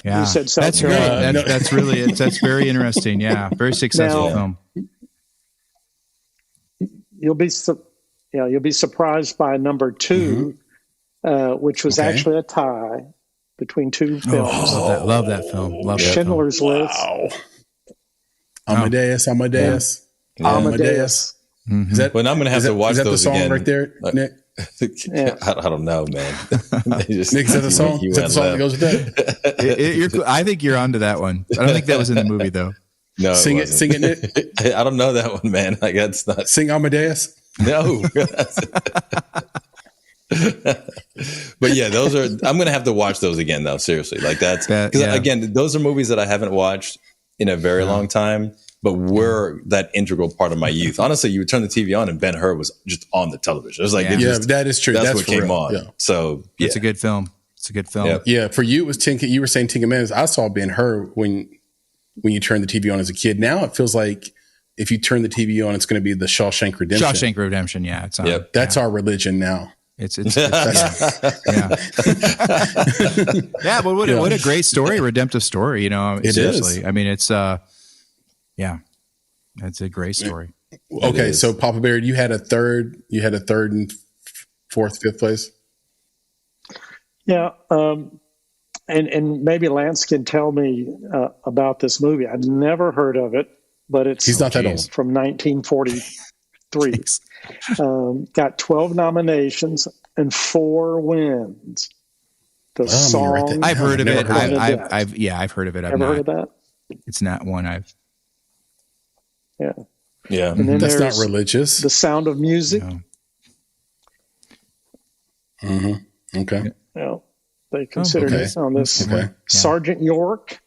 Yeah. You said South that's great. Carolina. That's really that's very interesting. Yeah. Very successful film. You'll be surprised by number 2, which was actually a tie between two films. Love that film. Love that Schindler's film. List. Wow. Amadeus. Mm-hmm. Is that? Well, I'm going to have to watch those again. Is that the song right there, Nick? I don't know, man. Nick, is that the song? Is that the song that goes with that? I think you're onto that one. I don't think that was in the movie though. No, sing it, Nick. I don't know that one, man. Like that's not. Sing Amadeus. No. But yeah, those are. I'm going to have to watch those again, though. Seriously, like that's because again, those are movies that I haven't watched in a very long time, but were that integral part of my youth. Honestly, you would turn the TV on and Ben-Hur was just on the television. It was like, that is true. That's what came real. on. Yeah. So it's a good film. It's a good film. Yep. Yeah, for you, it was 10. You were saying 10 Commandments. I saw Ben-Hur when you turned the TV on as a kid. Now it feels like if you turn the TV on, it's going to be the Shawshank Redemption. Shawshank Redemption. Yeah, it's on. Yep. That's our religion now. It's yeah. But what a great story, redemptive story. You know, seriously. Is. I mean, it's it's a great story. Okay, so Papa Bear, you had a third and fourth, fifth place. Yeah, and maybe Lance can tell me about this movie. I'd never heard of it, but he's not that old. From 1943. Got 12 nominations and 4 wins. The song. I've heard of it. I've heard of it. Ever heard of that? It's not one I've. Yeah. Yeah. And then that's not religious. The Sound of Music. No. Mm-hmm. Okay. Yeah. They considered it on this. Okay. Sergeant York.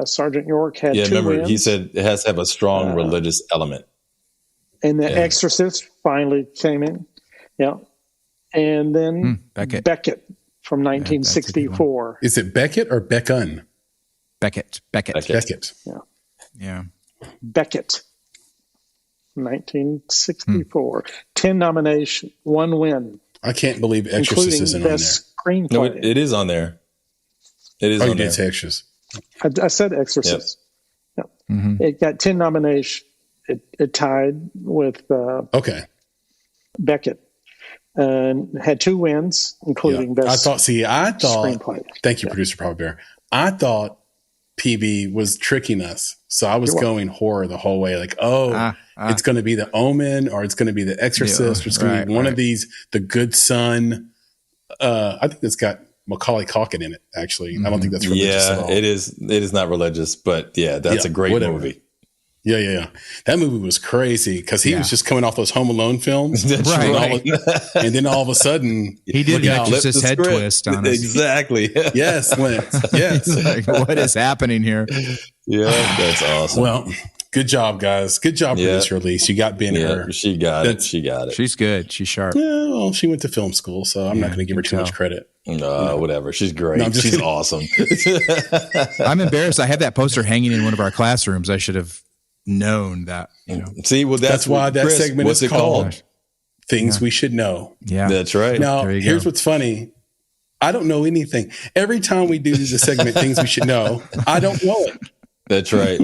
Sergeant York had 2 remember, wins. he said it has to have a strong religious element. And The Exorcist finally came in. Yeah. And then Beckett from 1964. Is it Beckett or Beckun? Beckett. Yeah. Yeah. Beckett. 1964. 10 nominations, 1 win. I can't believe Exorcist isn't on there. Screenplay. No, it is on there. It is on there. You did say Exorcist. I said Exorcist. Yep. Mm-hmm. It got 10 nominations. It tied with Beckett. And had 2 wins, including best screenplay. Thank you, producer Papa Bear. I thought PB was tricking us. So I was going horror the whole way. Like, it's going to be The Omen, or it's going to be The Exorcist, or it's going to be one of these, The Good Son. I think it's got Macaulay Culkin in it, actually. I don't think that's religious at all. It is not religious, but that's a great movie. Yeah. That movie was crazy because he was just coming off those Home Alone films. Right. And then all of a sudden, he did an Exorcist head twist on us. Exactly. Yes, Lance. Yes. Like, what is happening here? Yeah, that's awesome. Well, good job, guys. Good job for this release. You got Ben-Hur. She got it. She's good. She's sharp. Yeah, well, she went to film school, so I'm not going to give her too much credit. No, whatever. She's great. No, she's awesome. I'm embarrassed. I have that poster hanging in one of our classrooms. I should have known that. See, well, that's why that Chris, segment is called Things We Should Know. Yeah, that's right. Now, here's what's funny. I don't know anything. Every time we do the segment, Things We Should Know, I don't know it. That's right.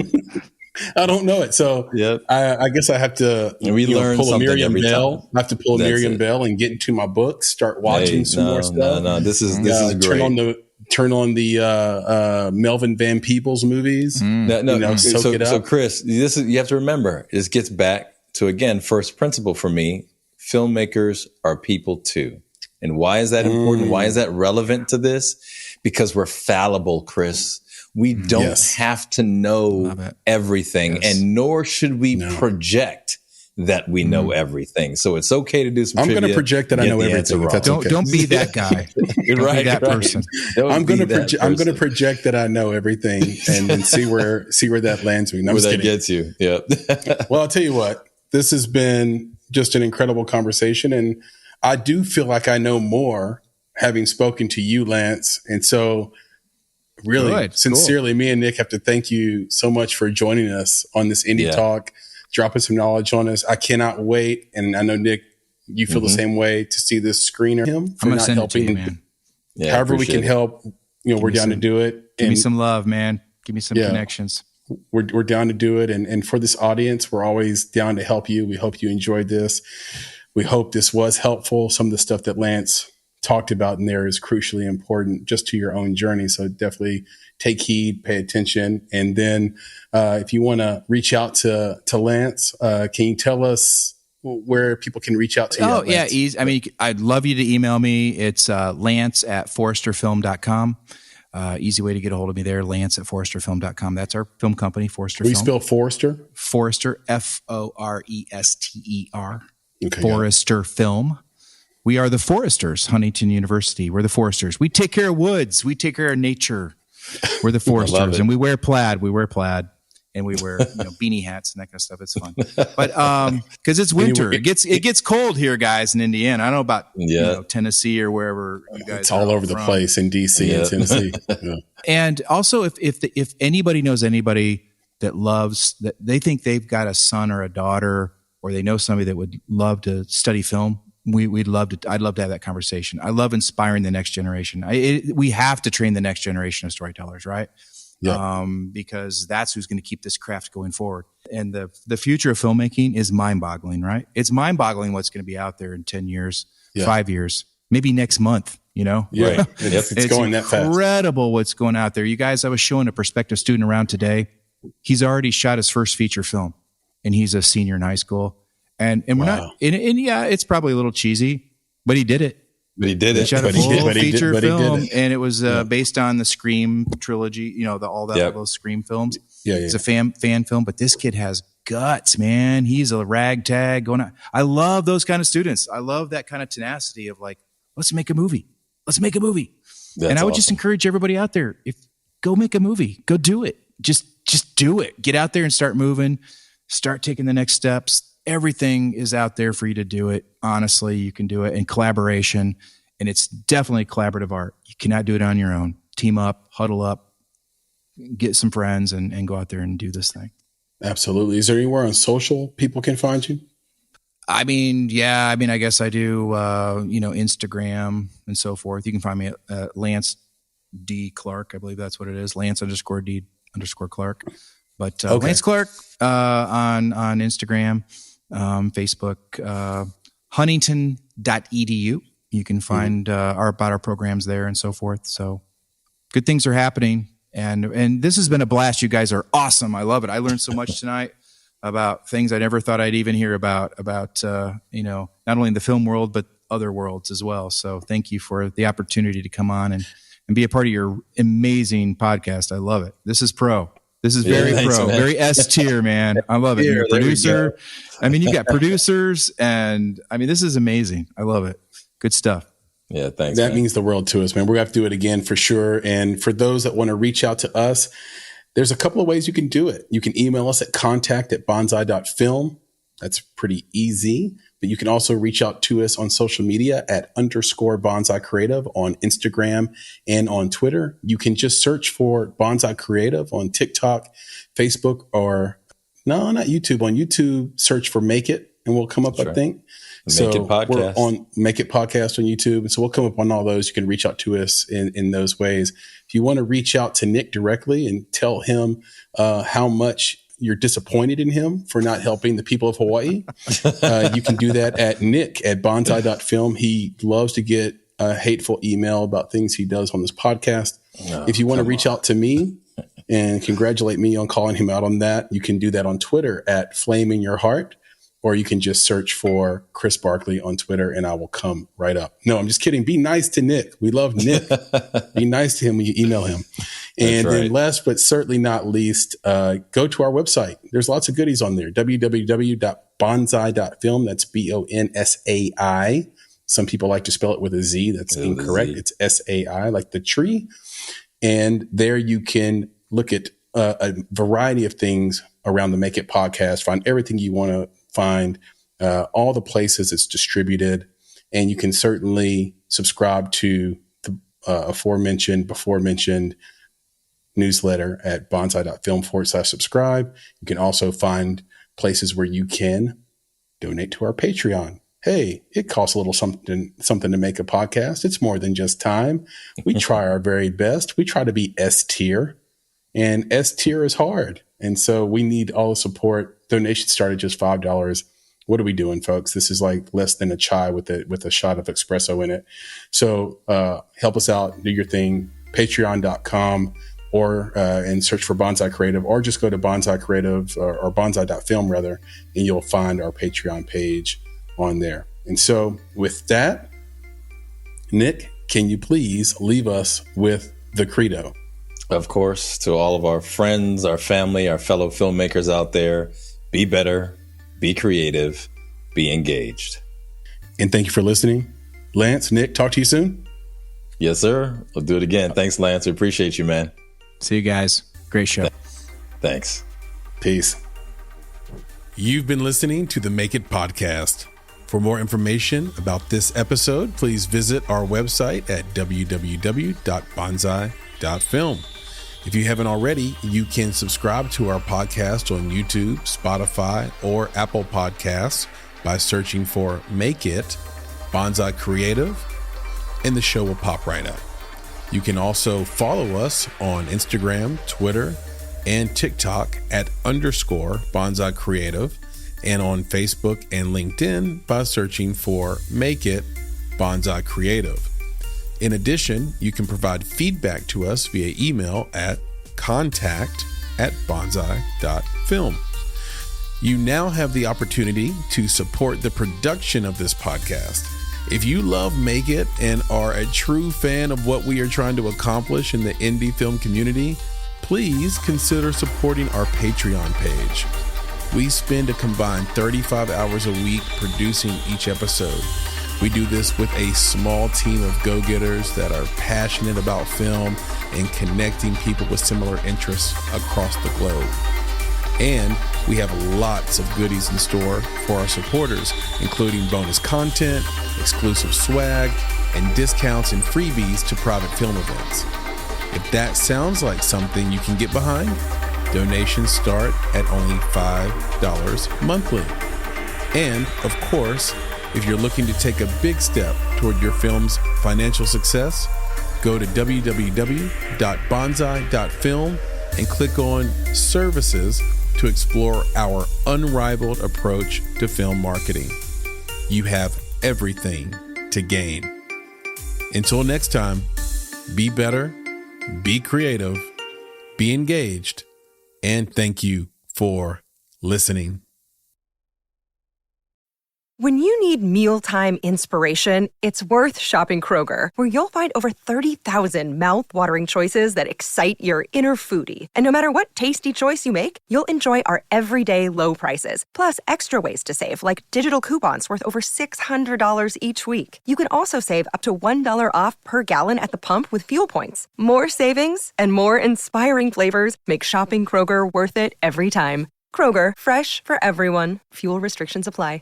I don't know it. So I guess I have to pull a Miriam Bell. I have to pull a Miriam Bell and get into my books, start watching some more stuff. No, this is great. Turn on the Melvin Van Peebles movies. So Chris, you have to remember, this gets back to, again, first principle for me. Filmmakers are people too. And why is that important? Why is that relevant to this? Because we're fallible, Chris. We don't have to know everything, and nor should we project that we know everything. So it's okay to do some trivia. I'm going to project that I know everything. Don't be that guy. You're right. Be that person. I'm going to project that I know everything and then see where that lands me. No, where that gets you. Yeah. Well, I'll tell you what, this has been just an incredible conversation. And I do feel like I know more having spoken to you, Lance. And so really, sincerely, me and Nick have to thank you so much for joining us on this Indie Talk, dropping some knowledge on us. I cannot wait. And I know, Nick, you feel the same way to see this screener. I'm going to send it to you, man. Yeah, however we can help, we're down to do it. Give me some love, man. Give me some connections. We're down to do it. And for this audience, we're always down to help you. We hope you enjoyed this. We hope this was helpful. Some of the stuff that Lance talked about in there is crucially important just to your own journey. So definitely take heed, pay attention. And then if you want to reach out to Lance, can you tell us where people can reach out to you? Oh, yeah. Easy. I mean, I'd love you to email me. It's lance@forresterfilm.com. Easy way to get a hold of me there, lance@forresterfilm.com. That's our film company, Forrester Film. We spell Forrester? Forrester, Forester. Okay, Forrester Film. We are the Foresters, Huntington University. We're the Foresters. We take care of woods. We take care of nature. We're the Foresters. And we wear plaid. And we wear beanie hats and that kind of stuff. It's fun. But because it's winter. It gets cold here, guys, in Indiana. I don't know about Tennessee or wherever you guys It's all over the place in D.C. and Tennessee. Yeah. And also, if anybody knows anybody that loves, that they think they've got a son or a daughter, or they know somebody that would love to study film, I'd love to have that conversation. I love inspiring the next generation. We have to train the next generation of storytellers, right? Yeah. Because that's who's going to keep this craft going forward. And the future of filmmaking is mind-boggling, right? It's mind-boggling what's going to be out there in 10 years, 5 years, maybe next month, Yeah. It's going that fast. It's incredible what's going out there. You guys, I was showing a prospective student around today. He's already shot his first feature film, and he's a senior in high school. And we're not, and it's probably a little cheesy, but he did it. But he did it. He shot a full feature film, and it was based on the Scream trilogy, all those Scream films. Yeah. It's a fan film, but this kid has guts, man. He's a ragtag going out. I love those kind of students. I love that kind of tenacity of like, let's make a movie. And I would just encourage everybody out there, go make a movie, go do it. Just do it. Get out there and start moving, start taking the next steps. Everything is out there for you to do it. Honestly, you can do it in collaboration, and it's definitely collaborative art. You cannot do it on your own. Team up, huddle up, get some friends, and go out there and do this thing. Absolutely. Is there anywhere on social people can find you? I guess I do, Instagram and so forth. You can find me at Lance D. Clark. I believe that's what it is. Lance_D_Clark. But Lance Clark on Instagram, Facebook, huntington.edu. You can find about our programs there and so forth. So good things are happening. And this has been a blast. You guys are awesome. I love it. I learned so much tonight about things I never thought I'd even hear about not only in the film world, but other worlds as well. So thank you for the opportunity to come on and be a part of your amazing podcast. I love it. This is pro. This is very pro, man. Very S tier, man. I love it. You're a producer. You got producers, and this is amazing. I love it. Good stuff. Yeah, thanks. That means the world to us, man. We're going to have to do it again for sure. And for those that want to reach out to us, there's a couple of ways you can do it. You can email us at contact@bonsai.film. That's pretty easy. But you can also reach out to us on social media at _Bonsai Creative on Instagram and on Twitter. You can just search for Bonsai Creative on TikTok, Facebook, or no, not YouTube. On YouTube, search for Make It, and we'll come up, I think. Make It Podcast. We're on Make It Podcast on YouTube. And so we'll come up on all those. You can reach out to us in those ways. If you want to reach out to Nick directly and tell him how much you're disappointed in him for not helping the people of Hawaii, you can do that at nick@bonsai.film. He loves to get a hateful email about things he does on this podcast. If you want to reach out to me and congratulate me on calling him out on that, you can do that on Twitter at @flameinyourheart. or you can just search for Chris Barkley on Twitter and I will come right up. No, I'm just kidding. Be nice to Nick. We love Nick. Be nice to him when you email him. And then last but certainly not least, go to our website. There's lots of goodies on there. www.bonsai.film. That's BONSAI. Some people like to spell it with a Z. That's incorrect. It's SAI, like the tree. And there you can look at a variety of things around the Make It podcast, find everything you want to find, all the places it's distributed. And you can certainly subscribe to the before mentioned newsletter at bonsai.film/subscribe. You can also find places where you can donate to our Patreon. Hey, it costs a little something to make a podcast. It's more than just time. We try our very best. We try to be S tier, and S tier is hard. And so we need all the support. Donations start at just $5. What are we doing, folks? This is like less than a chai with a shot of espresso in it. So help us out. Do your thing. Patreon.com or and search for Bonsai Creative, or just go to Bonsai Creative or bonsai.film rather, and you'll find our Patreon page on there. And so with that, Nick, can you please leave us with the credo? Of course, to all of our friends, our family, our fellow filmmakers out there, be better, be creative, be engaged. And thank you for listening. Lance, Nick, talk to you soon. Yes, sir. We'll do it again. Thanks, Lance. We appreciate you, man. See you guys. Great show. Thanks. Peace. You've been listening to the Make It podcast. For more information about this episode, please visit our website at www.bonsai.film. If you haven't already, you can subscribe to our podcast on YouTube, Spotify, or Apple Podcasts by searching for Make It Bonsai Creative, and the show will pop right up. You can also follow us on Instagram, Twitter, and TikTok at _Bonsai Creative, and on Facebook and LinkedIn by searching for Make It Bonsai Creative. In addition, you can provide feedback to us via email at contact@bonsai.film. You now have the opportunity to support the production of this podcast. If you love Make It and are a true fan of what we are trying to accomplish in the indie film community, please consider supporting our Patreon page. We spend a combined 35 hours a week producing each episode. We do this with a small team of go-getters that are passionate about film and connecting people with similar interests across the globe. And we have lots of goodies in store for our supporters, including bonus content, exclusive swag, and discounts and freebies to private film events. If that sounds like something you can get behind, donations start at only $5 monthly. And, of course, if you're looking to take a big step toward your film's financial success, go to www.bonsai.film and click on Services to explore our unrivaled approach to film marketing. You have everything to gain. Until next time, be better, be creative, be engaged, and thank you for listening. When you need mealtime inspiration, it's worth shopping Kroger, where you'll find over 30,000 mouth-watering choices that excite your inner foodie. And no matter what tasty choice you make, you'll enjoy our everyday low prices, plus extra ways to save, like digital coupons worth over $600 each week. You can also save up to $1 off per gallon at the pump with fuel points. More savings and more inspiring flavors make shopping Kroger worth it every time. Kroger, fresh for everyone. Fuel restrictions apply.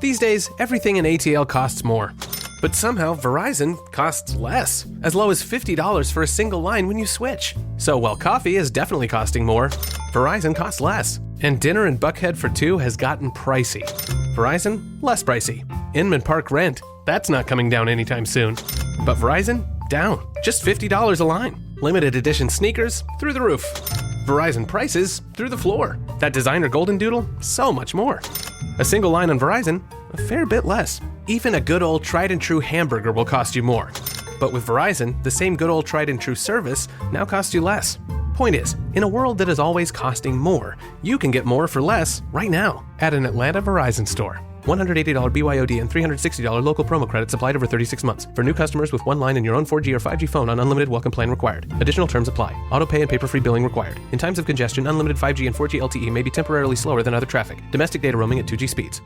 These days, everything in ATL costs more. But somehow, Verizon costs less, as low as $50 for a single line when you switch. So while coffee is definitely costing more, Verizon costs less. And dinner in Buckhead for two has gotten pricey. Verizon, less pricey. Inman Park rent, that's not coming down anytime soon. But Verizon, down. Just $50 a line. Limited edition sneakers, through the roof. Verizon prices, through the floor. That designer golden doodle, so much more. A single line on Verizon, a fair bit less. Even a good old tried and true hamburger will cost you more. But with Verizon, the same good old tried and true service now costs you less. Point is, in a world that is always costing more, you can get more for less right now at an Atlanta Verizon store. $180 BYOD and $360 local promo credits applied over 36 months. For new customers with one line and your own 4G or 5G phone on unlimited welcome plan required. Additional terms apply. Auto pay and paper-free billing required. In times of congestion, unlimited 5G and 4G LTE may be temporarily slower than other traffic. Domestic data roaming at 2G speeds.